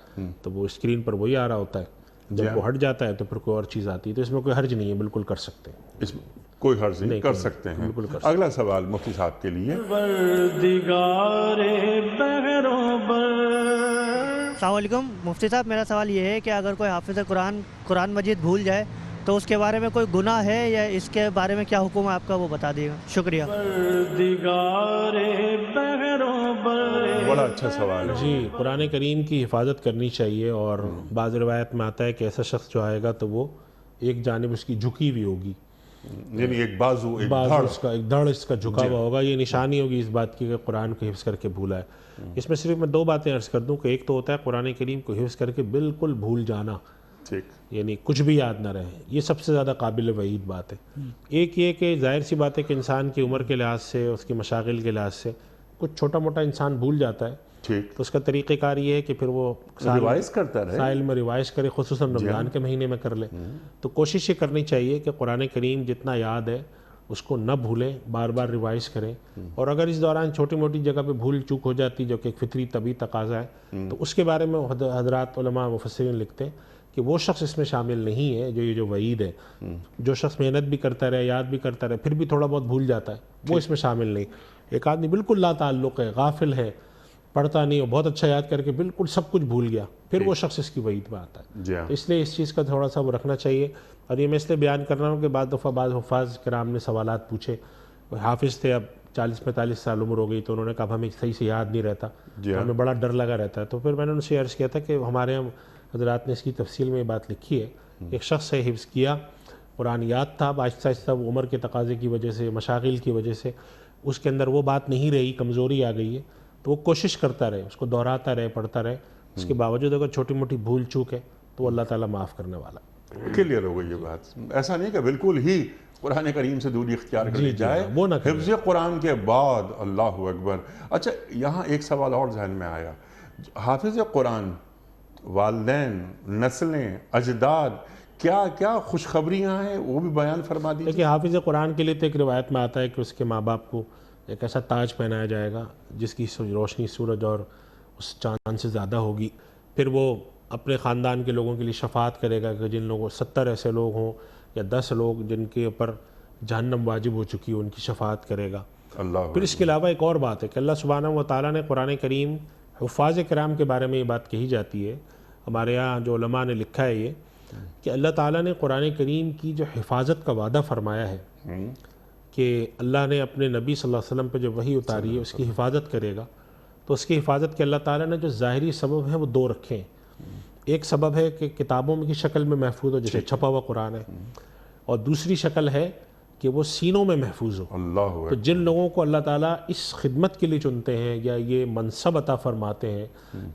[SPEAKER 1] تو وہ اسکرین پر وہی آ رہا ہوتا ہے. جب وہ ہٹ جاتا ہے تو پھر کوئی اور چیز آتی ہے. تو اس میں کوئی حرج نہیں ہے، بالکل کر سکتے ہیں.
[SPEAKER 2] اس میں کوئی حرج نہیں، کر سکتے ہیں. اگلا سوال مفتی صاحب کے لیے.
[SPEAKER 5] السلام علیکم مفتی صاحب، میرا سوال یہ ہے کہ اگر کوئی حافظ قرآن مجید بھول جائے تو اس کے بارے میں کوئی گناہ ہے یا اس کے بارے میں کیا حکم ہے آپ کا، وہ بتا دیے گا. شکریہ.
[SPEAKER 2] بڑا اچھا سوال ہے.
[SPEAKER 1] جی، قرآن کریم کی حفاظت کرنی چاہیے، اور بعض روایت میں آتا ہے کہ ایسا شخص جو آئے گا تو وہ ایک جانب اس کی جھکی ہوئی ہوگی،
[SPEAKER 2] یعنی ایک بازو، ایک
[SPEAKER 1] دھڑ اس کا جھکا ہوا ہوگا. یہ نشانی ہوگی اس بات کی کہ قرآن کو حفظ کر کے بھولا ہے. اس میں صرف میں دو باتیں عرض کر دوں کہ ایک تو ہوتا ہے قرآن کریم کو حفظ کر کے بالکل بھول جانا، یعنی کچھ بھی یاد نہ رہے، یہ سب سے زیادہ قابل وعید بات ہے. ایک یہ کہ ظاہر سی بات ہے کہ انسان کی عمر کے لحاظ سے، اس کی مشاغل کے لحاظ سے کچھ چھوٹا موٹا انسان بھول جاتا ہے، تو اس کا طریقہ کار یہ ہے کہ پھر وہ
[SPEAKER 2] ریوائز کرتا رہے،
[SPEAKER 1] سائل میں ریوائز کرے، خصوصاً رمضان کے مہینے میں کر لے. تو کوشش یہ کرنی چاہیے کہ قرآن کریم جتنا یاد ہے اس کو نہ بھولیں، بار بار ریوائز کریں. اور اگر اس دوران چھوٹی موٹی جگہ پہ بھول چوک ہو جاتی جو کہ ایک فطری طبی تقاضا ہے، تو اس کے بارے میں حضرات علماء مفسرین لکھتے ہیں کہ وہ شخص اس میں شامل نہیں ہے. جو وعید ہے، جو شخص محنت بھی کرتا رہے، یاد بھی کرتا رہے، پھر بھی تھوڑا بہت بھول جاتا ہے، وہ اس میں شامل نہیں. ایک آدمی بالکل لا تعلق ہے، غافل ہے، پڑھتا نہیں ہو، بہت اچھا یاد کر کے بالکل سب کچھ بھول گیا، پھر وہ شخص اس کی وعید میں آتا ہے. اس لیے اس چیز کا تھوڑا سا وہ رکھنا چاہیے. اور یہ میں اس لیے بیان کر رہا ہوں کہ بعض دفعہ بعض حفاظ کرام نے سوالات پوچھے، حافظ تھے، اب 40-45 سال عمر ہو گئی، تو انہوں نے کہا ہمیں صحیح سے یاد نہیں رہتا، ہمیں بڑا ڈر لگا رہتا ہے. تو پھر میں نے ان سے عرض کیا تھا کہ ہمارے ہم حضرات نے اس کی تفصیل میں یہ بات لکھی ہے. ایک شخص ہے حفظ کیا، قرآن یاد تھا، آہستہ آہستہ وہ عمر کے تقاضے کی وجہ سے، مشاغل کی وجہ سے اس کے اندر وہ بات نہیں رہی، کمزوری آ گئی ہے، تو وہ کوشش کرتا رہے، اس کو دہراتا رہے، پڑھتا رہے. اس کے باوجود اگر چھوٹی موٹی بھول چوک ہے تو اللہ تعالیٰ معاف کرنے والا.
[SPEAKER 2] کلیئر ہو گئی یہ بات. ایسا نہیں کہ بالکل ہی قرآن کریم سے دوری اختیار کر لی جائے،
[SPEAKER 1] وہ نہ
[SPEAKER 2] حفظ قرآن کے بعد. اللہ اکبر. اچھا، یہاں ایک سوال اور ذہن میں آیا. حافظ قرآن، والدین، نسلیں، اجداد، کیا کیا خوشخبریاں ہیں وہ بھی بیان فرما دیجیے.
[SPEAKER 1] دیکھیے، حافظ قرآن کے لیے تو ایک روایت میں آتا ہے کہ اس کے ماں باپ کو ایک ایسا تاج پہنایا جائے گا جس کی روشنی سورج اور اس چاند سے زیادہ ہوگی. پھر وہ اپنے خاندان کے لوگوں کے لیے شفاعت کرے گا کہ جن لوگوں 70 ایسے لوگ ہوں یا 10 لوگ جن کے اوپر جہنم واجب ہو چکی ہو، ان کی شفاعت کرے گا.
[SPEAKER 2] اللہ
[SPEAKER 1] پھر اس کے علاوہ ایک اور بات ہے کہ اللہ سبحانہ و تعالیٰ نے قرآن کریم حفاظ کرام کے بارے میں یہ بات کہی جاتی ہے، ہمارے یہاں جو علماء نے لکھا ہے یہ کہ اللہ تعالیٰ نے قرآن کریم کی جو حفاظت کا وعدہ فرمایا ہے کہ اللہ نے اپنے نبی صلی اللہ علیہ وسلم پہ جو وحی اتاری ہے اس کی حفاظت کرے گا، تو اس کی حفاظت کے اللہ تعالیٰ نے جو ظاہری سبب ہیں وہ دو رکھے ہیں۔ ایک سبب ہے کہ کتابوں کی شکل میں محفوظ ہو، جیسے چھپا ہوا قرآن ہے، اور دوسری شکل ہے کہ وہ سینوں میں محفوظ ہو۔
[SPEAKER 2] اللہ
[SPEAKER 1] تو جن لوگوں کو اللہ تعالیٰ اس خدمت کے لیے چنتے ہیں، یا یہ منصب عطا فرماتے ہیں،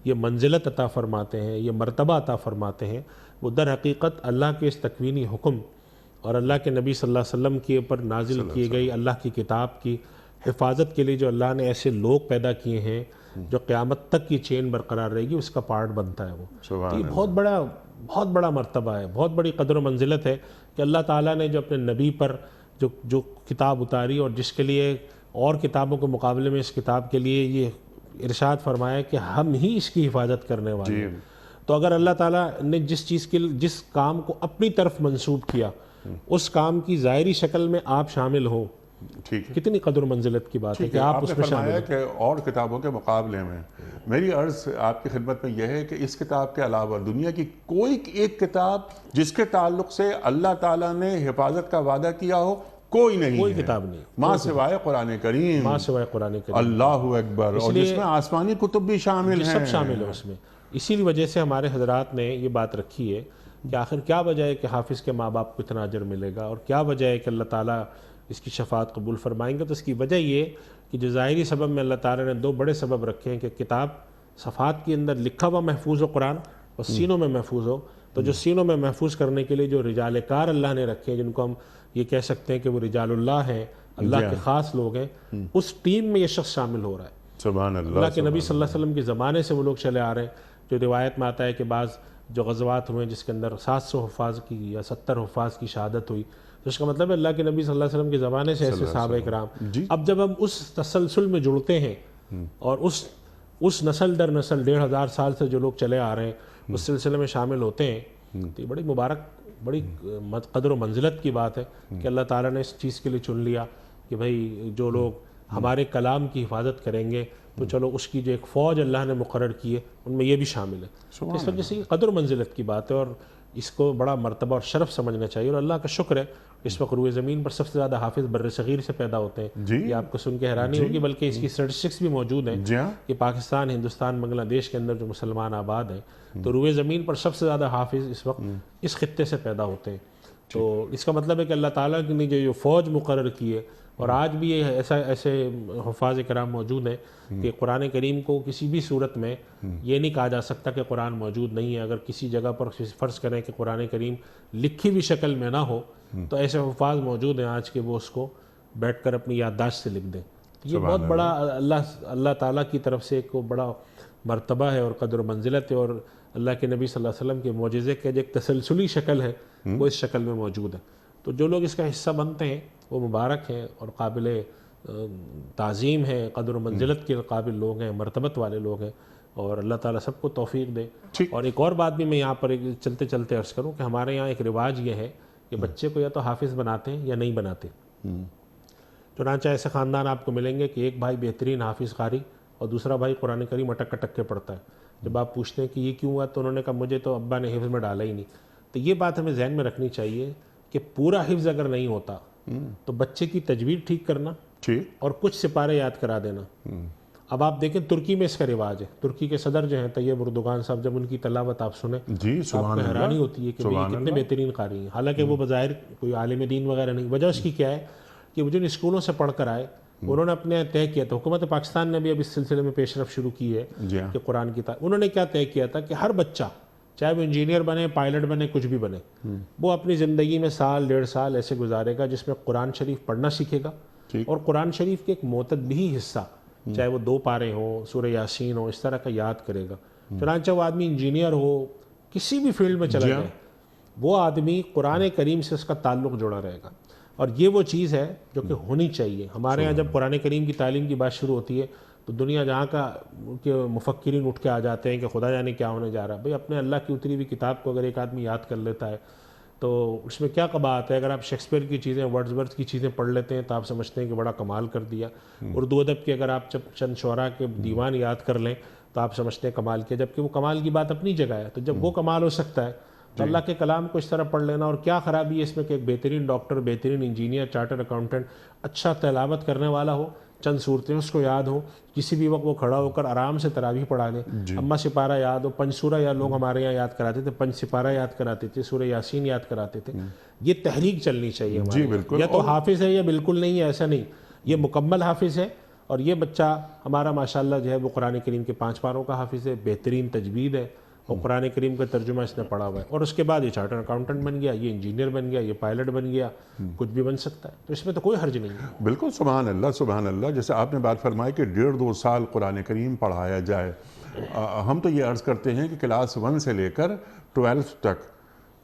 [SPEAKER 1] یہ منزلت عطا فرماتے ہیں، یہ مرتبہ عطا فرماتے ہیں، وہ در حقیقت اللہ کے اس تکوینی حکم اور اللہ کے نبی صلی اللہ علیہ وسلم کے اوپر نازل کی گئی اللہ کی کتاب کی حفاظت کے لیے جو اللہ نے ایسے لوگ پیدا کیے ہیں جو قیامت تک کی چین برقرار رہے گی، اس کا پارٹ بنتا ہے وہ۔
[SPEAKER 2] سبحان
[SPEAKER 1] یہ بہت بڑا مرتبہ ہے، بہت بڑی قدر و منزلت ہے کہ اللہ تعالیٰ نے جو اپنے نبی پر جو کتاب اتاری، اور جس کے لیے اور کتابوں کے مقابلے میں اس کتاب کے لیے یہ ارشاد فرمایا کہ ہم ہی اس کی حفاظت کرنے والے ہیں۔ تو اگر اللہ تعالیٰ نے جس کام کو اپنی طرف منسوب کیا، اس کام کی ظاہری شکل میں آپ شامل ہو،
[SPEAKER 2] ٹھیک ہے،
[SPEAKER 1] کتنی قدر و منزلت کی بات ہے کہ آپ
[SPEAKER 2] نے
[SPEAKER 1] اس میں شامل
[SPEAKER 2] فرمایا
[SPEAKER 1] ہو۔
[SPEAKER 2] کہ اور کتابوں کے مقابلے میں میری عرض آپ کی خدمت میں یہ ہے کہ اس کتاب کے علاوہ دنیا کی کوئی ایک کتاب جس کے تعلق سے اللہ تعالیٰ نے حفاظت کا وعدہ کیا ہو کوئی نہیں ہے،
[SPEAKER 1] کوئی کتاب نہیں،
[SPEAKER 2] ماں سوائے قرآن کریم،
[SPEAKER 1] ماں سوائے قرآن کریم،
[SPEAKER 2] اللہ اکبر، اور جس میں آسمانی کتب بھی شامل ہیں،
[SPEAKER 1] سب شامل ہے اس میں۔ اسی وجہ سے ہمارے حضرات نے یہ بات رکھی ہے کہ آخر کیا وجہ ہے کہ حافظ کے ماں باپ کو اتنا اجر ملے گا، اور کیا وجہ ہے کہ اللہ تعالیٰ اس کی شفاعت قبول فرمائیں گے؟ تو اس کی وجہ یہ کہ جو ظاہری سبب میں اللہ تعالیٰ نے دو بڑے سبب رکھے ہیں کہ کتاب صفحات کے اندر لکھا ہوا محفوظ ہو قرآن، اور سینوں میں محفوظ ہو۔ تو جو سینوں میں محفوظ کرنے کے لیے جو رجال کار اللہ نے رکھے ہیں، جن کو ہم یہ کہہ سکتے ہیں کہ وہ رجال اللہ ہیں، اللہ کے خاص لوگ ہیں، اس ٹیم میں یہ شخص شامل ہو رہا ہے۔
[SPEAKER 2] سبحان اللہ۔
[SPEAKER 1] اللہ کے نبی صلی اللہ علیہ وسلم کے زمانے سے وہ لوگ چلے آ رہے ہیں، جو روایت میں آتا ہے کہ بعض جو غزوات ہوئے جس کے اندر 700 حفاظ کی یا 70 حفاظ کی شہادت ہوئی، تو اس کا مطلب ہے اللہ کے نبی صلی اللہ علیہ وسلم کے زمانے سے ایسے صحابہ کرام۔ اب جب ہم اس تسلسل میں جڑتے ہیں اور اس نسل در نسل 1500 سال سے جو لوگ چلے آ رہے ہیں اس سلسلے میں شامل ہوتے ہیں، تو یہ بڑی مبارک، بڑی قدر و منزلت کی بات ہے کہ اللہ تعالیٰ نے اس چیز کے لیے چن لیا کہ بھائی جو لوگ ہمارے کلام کی حفاظت کریں گے تو چلو اس کی جو ایک فوج اللہ نے مقرر کی ہے ان میں یہ بھی شامل ہے۔ اس وجہ سے یہ قدر و منزلت کی بات ہے، اور اس کو بڑا مرتبہ اور شرف سمجھنا چاہیے۔ اور اللہ کا شکر ہے اس وقت روئے زمین پر سب سے زیادہ حافظ بر صغیر سے پیدا ہوتے ہیں۔ یہ آپ کو سن کے حیرانی ہوگی، بلکہ اس کی اسٹیٹسٹکس بھی موجود ہیں کہ پاکستان، ہندوستان، بنگلہ دیش کے اندر جو مسلمان آباد ہیں، تو روئے زمین پر سب سے زیادہ حافظ اس وقت اس خطے سے پیدا ہوتے ہیں۔ تو اس کا مطلب ہے کہ اللہ تعالیٰ نے جو فوج مقرر کی ہے، اور آج بھی یہ ایسے حفاظ کرام موجود ہیں کہ قرآن کریم کو کسی بھی صورت میں یہ نہیں کہا جا سکتا کہ قرآن موجود نہیں ہے۔ اگر کسی جگہ پر فرض کریں کہ قرآن کریم لکھی ہوئی شکل میں نہ ہو تو ایسے حفاظ موجود ہیں آج کے، وہ اس کو بیٹھ کر اپنی یادداشت سے لکھ دیں۔ یہ بہت بڑا اللہ تعالیٰ کی طرف سے ایک بڑا مرتبہ ہے اور قدر و منزلت ہے، اور اللہ کے نبی صلی اللہ علیہ وسلم کے معجزے کے جو ایک تسلسلی شکل ہے وہ اس شکل میں موجود ہے۔ تو جو لوگ اس کا حصہ بنتے ہیں وہ مبارک ہیں اور قابل تعظیم ہیں، قدر و منزلت کے قابل لوگ ہیں، مرتبت والے لوگ ہیں، اور اللہ تعالیٰ سب کو توفیق دے۔ اور ایک اور بات بھی میں یہاں پر چلتے چلتے عرض کروں کہ ہمارے یہاں ایک رواج یہ ہے کہ بچے کو یا تو حافظ بناتے ہیں یا نہیں بناتے۔ چنانچہ ایسے خاندان آپ کو ملیں گے کہ ایک بھائی بہترین حافظ قاری اور دوسرا بھائی قرآن کریم اٹک اٹک کے پڑھتا ہے۔ جب آپ پوچھتے ہیں کہ یہ کیوں ہوا تو انہوں نے کہا مجھے تو ابا نے حفظ میں ڈالا ہی نہیں۔ تو یہ بات ہمیں ذہن میں رکھنی چاہیے کہ پورا حفظ اگر نہیں ہوتا تو بچے کی تجوید ٹھیک کرنا اور کچھ سپارے یاد کرا دینا۔ اب آپ دیکھیں ترکی میں اس کا رواج ہے، ترکی کے صدر جو ہیں طیب اردوغان صاحب، جب ان کی تلاوت آپ سنیں آپ کو حیرانی ہوتی ہے کہ یہ کتنے بہترین قاری ہیں، حالانکہ وہ بظاہر کوئی عالم دین وغیرہ نہیں۔ وجہ اس کی کیا ہے کہ وہ جن اسکولوں سے پڑھ کر آئے انہوں نے اپنے طے کیا تھا، حکومت پاکستان نے بھی اب اس سلسلے میں پیش رفت شروع کی ہے کہ قرآن کی انہوں نے کیا طے کیا تھا کہ ہر بچہ چاہے وہ انجینئر بنے، پائلٹ بنے، کچھ بھی بنے، وہ اپنی زندگی میں 1.5 سال ایسے گزارے گا جس میں قرآن شریف پڑھنا سیکھے گا، اور قرآن شریف کے ایک معتدلی حصہ چاہے وہ 2 پارے ہوں، سورہ یاسین ہو، اس طرح کا یاد کرے گا۔ چنانچہ وہ آدمی انجینئر ہو، کسی بھی فیلڈ میں چلا جائے، وہ آدمی قرآن کریم سے اس کا تعلق جڑا رہے گا، اور یہ وہ چیز ہے جو کہ ہونی چاہیے۔ ہمارے ہاں جب قرآن کریم کی تعلیم کی بات شروع ہوتی ہے تو دنیا جہاں کا کہ مفکرین اٹھ کے آ جاتے ہیں کہ خدا جانے کیا ہونے جا رہا ہے۔ بھئی اپنے اللہ کی اتری ہوئی کتاب کو اگر ایک آدمی یاد کر لیتا ہے تو اس میں کیا قباحت ہے؟ اگر آپ شیکسپیئر کی چیزیں، ورڈزورتھ کی چیزیں پڑھ لیتے ہیں تو آپ سمجھتے ہیں کہ بڑا کمال کر دیا. اردو ادب کے اگر آپ چند شعراء کے دیوان یاد کر لیں تو آپ سمجھتے ہیں کمال کیا، جبکہ وہ کمال کی بات اپنی جگہ ہے. تو جب وہ کمال ہو سکتا ہے تو اللہ کے کلام کو اس طرح پڑھ لینا، اور کیا خرابی ہے اس میں کہ ایک بہترین ڈاکٹر، بہترین انجینئر، چارٹر اکاؤنٹنٹ اچھا تلاوت کرنے والا ہو، چند صورتیں اس کو یاد ہوں، کسی بھی وقت وہ کھڑا ہو کر آرام سے تراویح پڑھا لے. اما سپارہ یاد ہو، پنج سورہ یا لوگ ہمارے یہاں یاد کراتے تھے، پنج سپارہ یاد کراتے تھے، سورہ یاسین یاد کراتے تھے. یہ تحریک چلنی چاہیے ہمارے
[SPEAKER 2] جی بالکل.
[SPEAKER 1] یا تو حافظ ہے یا بالکل نہیں ہے، ایسا نہیں. یہ مکمل حافظ ہے، اور یہ بچہ ہمارا ماشاءاللہ جو ہے وہ قرآن کریم کے 5 پاروں کا حافظ ہے، بہترین تجوید ہے، اور قرآن کریم کا ترجمہ اس نے پڑھا ہوا ہے، اور اس کے بعد یہ چارٹر اکاؤنٹنٹ بن گیا، یہ انجینئر بن گیا، یہ پائلٹ بن گیا، کچھ بھی بن سکتا ہے. تو اس میں تو کوئی حرج نہیں ہے.
[SPEAKER 2] بالکل. سبحان اللہ سبحان اللہ. جیسے آپ نے بات فرمائی کہ 1.5-2 سال قرآن کریم پڑھایا جائے. ہم تو یہ عرض کرتے ہیں کہ کلاس 1 سے لے کر 12 تک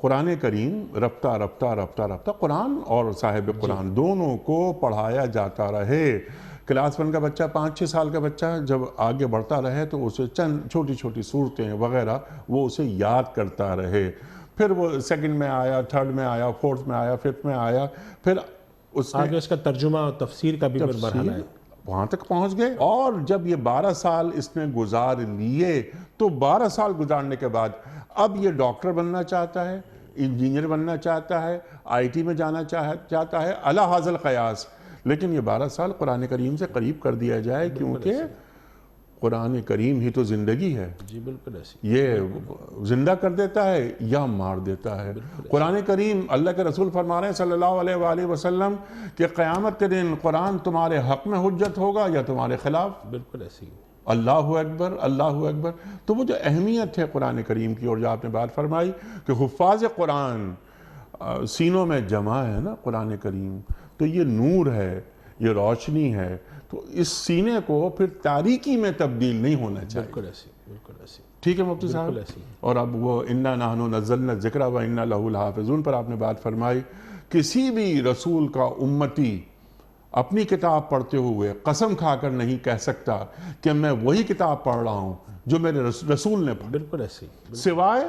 [SPEAKER 2] قرآن کریم رفتہ رفتہ رفتہ رفتہ قرآن اور صاحب قرآن دونوں کو پڑھایا جاتا رہے. کلاس 1 کا بچہ 5-6 سال کا بچہ جب آگے بڑھتا رہے تو اسے چند چھوٹی چھوٹی صورتیں وغیرہ وہ اسے یاد کرتا رہے. پھر وہ 2nd میں آیا، 3rd میں آیا، 4th میں آیا، 5th میں آیا، پھر اس
[SPEAKER 1] آگے اس کا ترجمہ اور تفسیر کا بھی مرحلہ ہے.
[SPEAKER 2] وہاں تک پہنچ گئے. اور جب یہ 12 سال اس نے گزار لیے تو 12 سال گزارنے کے بعد اب یہ ڈاکٹر بننا چاہتا ہے، انجینئر بننا چاہتا ہے، IT میں جانا چاہتا ہے، اعلیٰ حاصل قیاس. لیکن یہ 12 سال قرآن کریم سے قریب کر دیا جائے، کیونکہ قرآن کریم ہی تو زندگی ہے.
[SPEAKER 1] جی بالکل ایسی.
[SPEAKER 2] یہ زندہ کر دیتا ہے یا مار دیتا ہے. قرآن کریم اللہ کے رسول فرما رہے ہیں صلی اللہ علیہ وآلہ وسلم کہ قیامت کے دن قرآن تمہارے حق میں حجت ہوگا یا تمہارے خلاف.
[SPEAKER 1] بالکل ایسی.
[SPEAKER 2] اللہ اکبر اللہ اکبر. تو وہ جو اہمیت ہے قرآن کریم کی، اور جو آپ نے بات فرمائی کہ حفاظ قرآن سینوں میں جمع ہے نا قرآن کریم، تو یہ نور ہے، یہ روشنی ہے. تو اس سینے کو پھر تاریکی میں تبدیل نہیں ہونا چاہیے.
[SPEAKER 1] بالکل ایسی. بالکل ایسی.
[SPEAKER 2] ٹھیک ہے مفتی صاحب.
[SPEAKER 1] بالکل ایسی.
[SPEAKER 2] اور اب وہ انا نحن نزلنا الذکر و انا لہ الحافظون پر آپ نے بات فرمائی. کسی بھی رسول کا امتی اپنی کتاب پڑھتے ہوئے قسم کھا کر نہیں کہہ سکتا کہ میں وہی کتاب پڑھ رہا ہوں جو میرے رسول نے پڑھی،
[SPEAKER 1] بالکل ایسی.
[SPEAKER 2] سوائے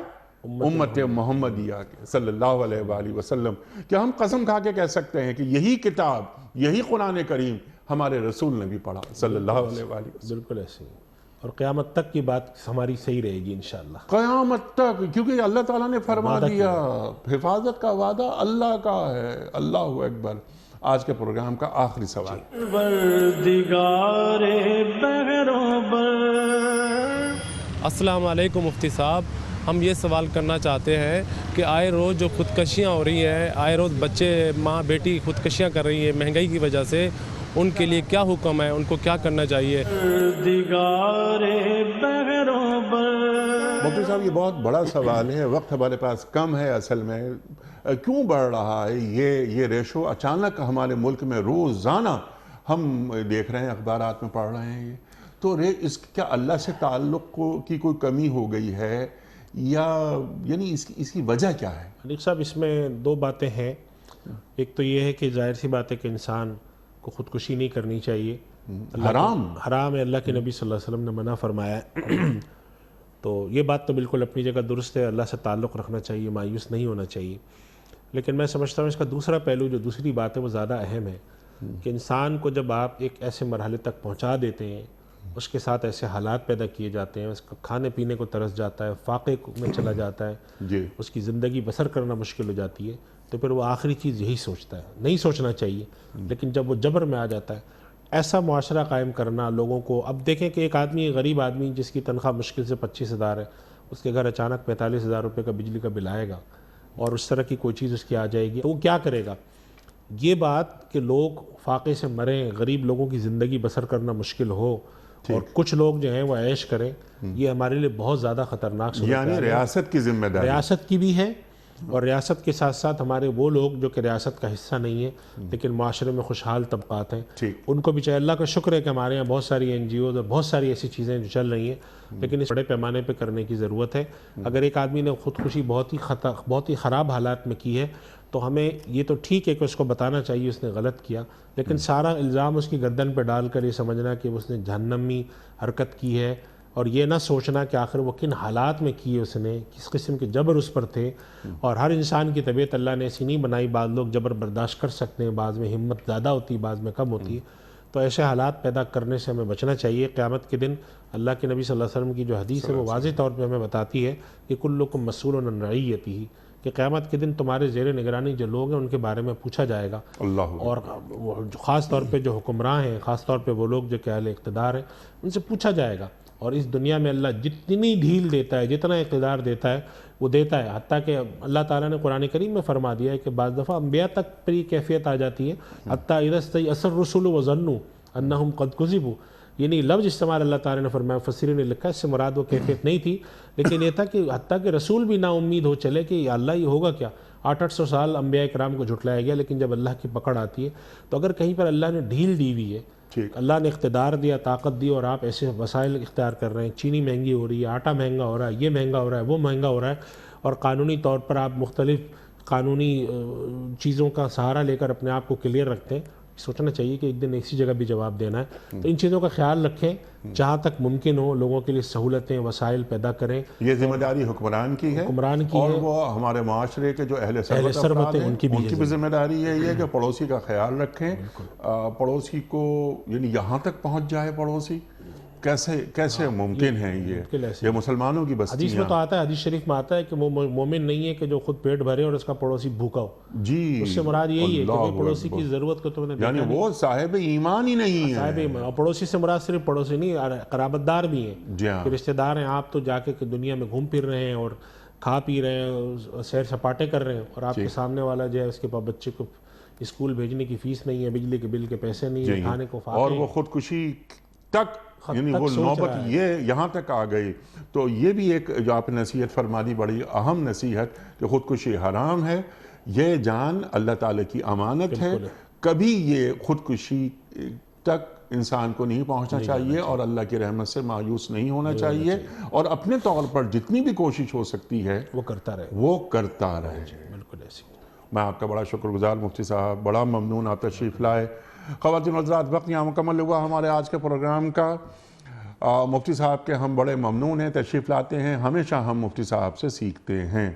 [SPEAKER 2] امت محمدیہ کے صلی اللہ علیہ وآلہ وسلم. کہ ہم قسم کھا کے کہہ سکتے ہیں کہ یہی کتاب، یہی قرآن کریم ہمارے رسول نے بھی پڑھا صلی اللہ علیہ وآلہ وسلم.
[SPEAKER 1] بالکل ایسی. اور قیامت تک کی بات ہماری صحیح رہے گی انشاءاللہ.
[SPEAKER 2] قیامت تک، کیونکہ اللہ تعالیٰ نے فرما دیا حفاظت کا وعدہ اللہ کا ہے. اللہ اکبر. آج کے پروگرام کا آخری سوال.
[SPEAKER 6] السلام علیکم مفتی صاحب. ہم یہ سوال کرنا چاہتے ہیں کہ آئے روز جو خودکشیاں ہو رہی ہیں، آئے روز بچے ماں بیٹی خودکشیاں کر رہی ہیں مہنگائی کی وجہ سے، ان کے لیے کیا حکم ہے، ان کو کیا کرنا چاہیے؟
[SPEAKER 2] مفتی صاحب یہ بہت بڑا سوال ہے، وقت ہمارے پاس کم ہے. اصل میں کیوں بڑھ رہا ہے یہ ریشو؟ اچانک ہمارے ملک میں روزانہ ہم دیکھ رہے ہیں، اخبارات میں پڑھ رہے ہیں. یہ تو کیا اللہ سے تعلق کی کوئی کمی ہو گئی ہے، یا یعنی اس کی وجہ کیا ہے؟
[SPEAKER 1] علیق صاحب اس میں 2 باتیں ہیں. ایک تو یہ ہے کہ ظاہر سی بات ہے کہ انسان کو خودکشی نہیں کرنی چاہیے. حرام ہے، اللہ کے نبی صلی اللہ علیہ وسلم نے منع فرمایا ہے. تو یہ بات تو بالکل اپنی جگہ درست ہے، اللہ سے تعلق رکھنا چاہیے، مایوس نہیں ہونا چاہیے. لیکن میں سمجھتا ہوں اس کا دوسرا پہلو، جو دوسری بات ہے، وہ زیادہ اہم ہے کہ انسان کو جب آپ ایک ایسے مرحلے تک پہنچا دیتے ہیں، اس کے ساتھ ایسے حالات پیدا کیے جاتے ہیں، اس کا کھانے پینے کو ترس جاتا ہے، فاقے میں چلا جاتا ہے،
[SPEAKER 2] جی
[SPEAKER 1] اس کی زندگی بسر کرنا مشکل ہو جاتی ہے، تو پھر وہ آخری چیز یہی سوچتا ہے. نہیں سوچنا چاہیے، لیکن جب وہ جبر میں آ جاتا ہے، ایسا معاشرہ قائم کرنا لوگوں کو. اب دیکھیں کہ ایک آدمی، غریب آدمی جس کی تنخواہ مشکل سے 25,000 ہے، اس کے گھر اچانک 45,000 روپے کا بجلی کا بل آئے گا اور اس طرح کی کوئی چیز اس کی آ جائے گی، تو وہ کیا کرے گا؟ یہ بات کہ لوگ فاقے سے مریں، غریب لوگوں کی زندگی بسر کرنا مشکل ہو اور کچھ لوگ جو ہیں وہ عیش کریں، یہ ہمارے لیے بہت زیادہ خطرناک صورت
[SPEAKER 2] یعنی
[SPEAKER 1] ہے.
[SPEAKER 2] ریاست کی ذمہ داری،
[SPEAKER 1] ریاست کی بھی ہے، اور ریاست کے ساتھ ساتھ ہمارے وہ لوگ جو کہ ریاست کا حصہ نہیں ہیں لیکن معاشرے میں خوشحال طبقات ہیں، ان کو بھی چاہے. اللہ کا شکر ہے کہ ہمارے یہاں بہت ساری NGOز اور بہت ساری ایسی چیزیں جو چل رہی ہیں، لیکن اس بڑے پیمانے پہ کرنے کی ضرورت ہے. اگر ایک آدمی نے خودکشی بہت ہی خراب حالات میں کی ہے تو ہمیں یہ تو ٹھیک ہے کہ اس کو بتانا چاہیے اس نے غلط کیا، لیکن سارا الزام اس کی گردن پہ ڈال کر یہ سمجھنا کہ اس نے جہنمی حرکت کی ہے، اور یہ نہ سوچنا کہ آخر وہ کن حالات میں کیے اس نے، کس قسم کے جبر اس پر تھے. اور ہر انسان کی طبیعت اللہ نے ایسی نہیں بنائی، بعض لوگ جبر برداشت کر سکتے ہیں، بعض میں ہمت زیادہ ہوتی ہے، بعض میں کم ہوتی ہے. تو ایسے حالات پیدا کرنے سے ہمیں بچنا چاہیے. قیامت کے دن اللہ کے نبی صلی اللہ علیہ وسلم کی جو حدیث ہے وہ واضح طور پہ ہمیں بتاتی ہے کہ کلکم مسئول عن رعیتہ، کہ قیامت کے دن تمہارے زیر نگرانی جو لوگ ہیں ان کے بارے میں پوچھا جائے گا.
[SPEAKER 2] اللہ
[SPEAKER 1] اور خاص طور پہ جو حکمراں ہیں، خاص طور پہ وہ لوگ جو کہ اہل اقتدار ہیں، ان سے پوچھا جائے گا. اور اس دنیا میں اللہ جتنی ڈھیل دیتا ہے، جتنا اقتدار دیتا ہے وہ دیتا ہے. حتیٰ کہ اللہ تعالیٰ نے قرآن کریم میں فرما دیا ہے کہ بعض دفعہ انبیاء تک پر یہ کیفیت آ جاتی ہے. حتیٰ اذا استیأس الرسل وظنوا انہم قد کذبوا، یعنی لفظ استعمال اللہ تعالیٰ نے فرمایا، مفسرین نے لکھا اس سے مراد وہ کیفیت نہیں تھی، لیکن یہ تھا کہ حتیٰ کہ رسول بھی نا امید ہو چلے کہ یا اللہ یہ ہوگا کیا. 800 سال انبیاء کرام کو جھٹلایا گیا، لیکن جب اللہ کی پکڑ آتی ہے تو اگر کہیں پر اللہ نے ڈھیل دی ہوئی ہے، اللہ نے اقتدار دیا، طاقت دی، اور آپ ایسے وسائل اختیار کر رہے ہیں، چینی مہنگی ہو رہی ہے، آٹا مہنگا ہو رہا ہے، یہ مہنگا ہو رہا ہے، وہ مہنگا ہو رہا ہے، اور قانونی طور پر آپ مختلف قانونی چیزوں کا سہارا لے کر اپنے آپ کو کلیئر رکھتے ہیں، سوچنا چاہیے کہ ایک دن ایسی جگہ بھی جواب دینا ہے. تو ان چیزوں کا خیال رکھیں، جہاں تک ممکن ہو لوگوں کے لیے سہولتیں، وسائل پیدا کریں.
[SPEAKER 2] یہ ذمہ داری حکمران کی ہے، اور وہ ہمارے معاشرے کے جو اہل ثروت ہیں ان کی بھی ذمہ داری ہے یہ کہ پڑوسی کا خیال رکھیں. پڑوسی کو یعنی یہاں تک پہنچ جائے پڑوسی، کیسے ممکن ہے یہ مسلمانوں کی بستیاں.
[SPEAKER 1] حدیث میں تو آتا ہے، حدیث شریف میں آتا ہے کہ وہ مومن نہیں ہے کہ جو خود پیٹ بھرے اور اس کا پڑوسی بھوکا ہو.
[SPEAKER 2] جی،
[SPEAKER 1] اس سے مراد یہی ہے کہ وہ پڑوسی کی ضرورت کو تم نے
[SPEAKER 2] یعنی وہ صاحب ایمان ہی نہیں ہے.
[SPEAKER 1] صاحب ایمان. اور پڑوسی سے مراد صرف پڑوسی نہیں، قرابت دار بھی ہیں،
[SPEAKER 2] جی ہاں،
[SPEAKER 1] رشتہ دار ہیں. آپ تو جا کے دنیا میں گھوم پھر رہے ہیں اور کھا پی رہے ہیں، سیر سپاٹے کر رہے ہیں، اور آپ کے سامنے والا جو ہے اس کے پاس بچے کو اسکول بھیجنے کی فیس نہیں ہے، بجلی کے بل کے پیسے نہیں ہیں، کھانے کو فاقے،
[SPEAKER 2] اور وہ خودکشی تک، یعنی وہ نوبت یہاں تک آ گئی. تو یہ بھی ایک جو آپ نے نصیحت فرما دی، بڑی اہم نصیحت، کہ خودکشی حرام ہے. یہ جان اللہ تعالیٰ کی امانت ہے، کبھی یہ خودکشی تک انسان کو نہیں پہنچنا چاہیے، اور اللہ کی رحمت سے مایوس نہیں ہونا چاہیے، اور اپنے طور پر جتنی بھی کوشش ہو سکتی ہے
[SPEAKER 1] وہ کرتا رہے. بالکل ایسی.
[SPEAKER 2] میں آپ کا بڑا شکر گزار مفتی صاحب، بڑا ممنون آپ تشریف لائے. خواتین و حضرات، وقت یہاں مکمل ہوا ہمارے آج کے پروگرام کا. مفتی صاحب کے ہم بڑے ممنون ہیں، تشریف لاتے ہیں، ہمیشہ ہم مفتی صاحب سے سیکھتے ہیں.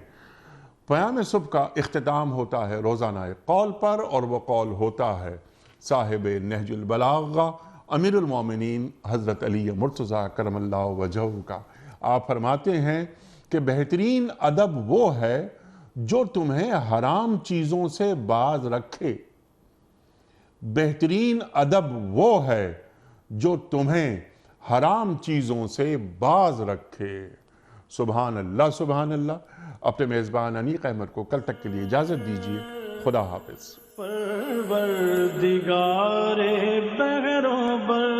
[SPEAKER 2] پیام صبح کا اختتام ہوتا ہے روزانہ قول پر، اور وہ قول ہوتا ہے صاحب نہج البلاغہ امیر المومنین حضرت علی مرتضیٰ کرم اللہ وجہہ کا. آپ فرماتے ہیں کہ بہترین ادب وہ ہے جو تمہیں حرام چیزوں سے باز رکھے. بہترین ادب وہ ہے جو تمہیں حرام چیزوں سے باز رکھے. سبحان اللہ، سبحان اللہ. اپنے میزبان انیق احمد کو کل تک کے لیے اجازت دیجیے. خدا حافظ.
[SPEAKER 7] پروردگار بحر و بر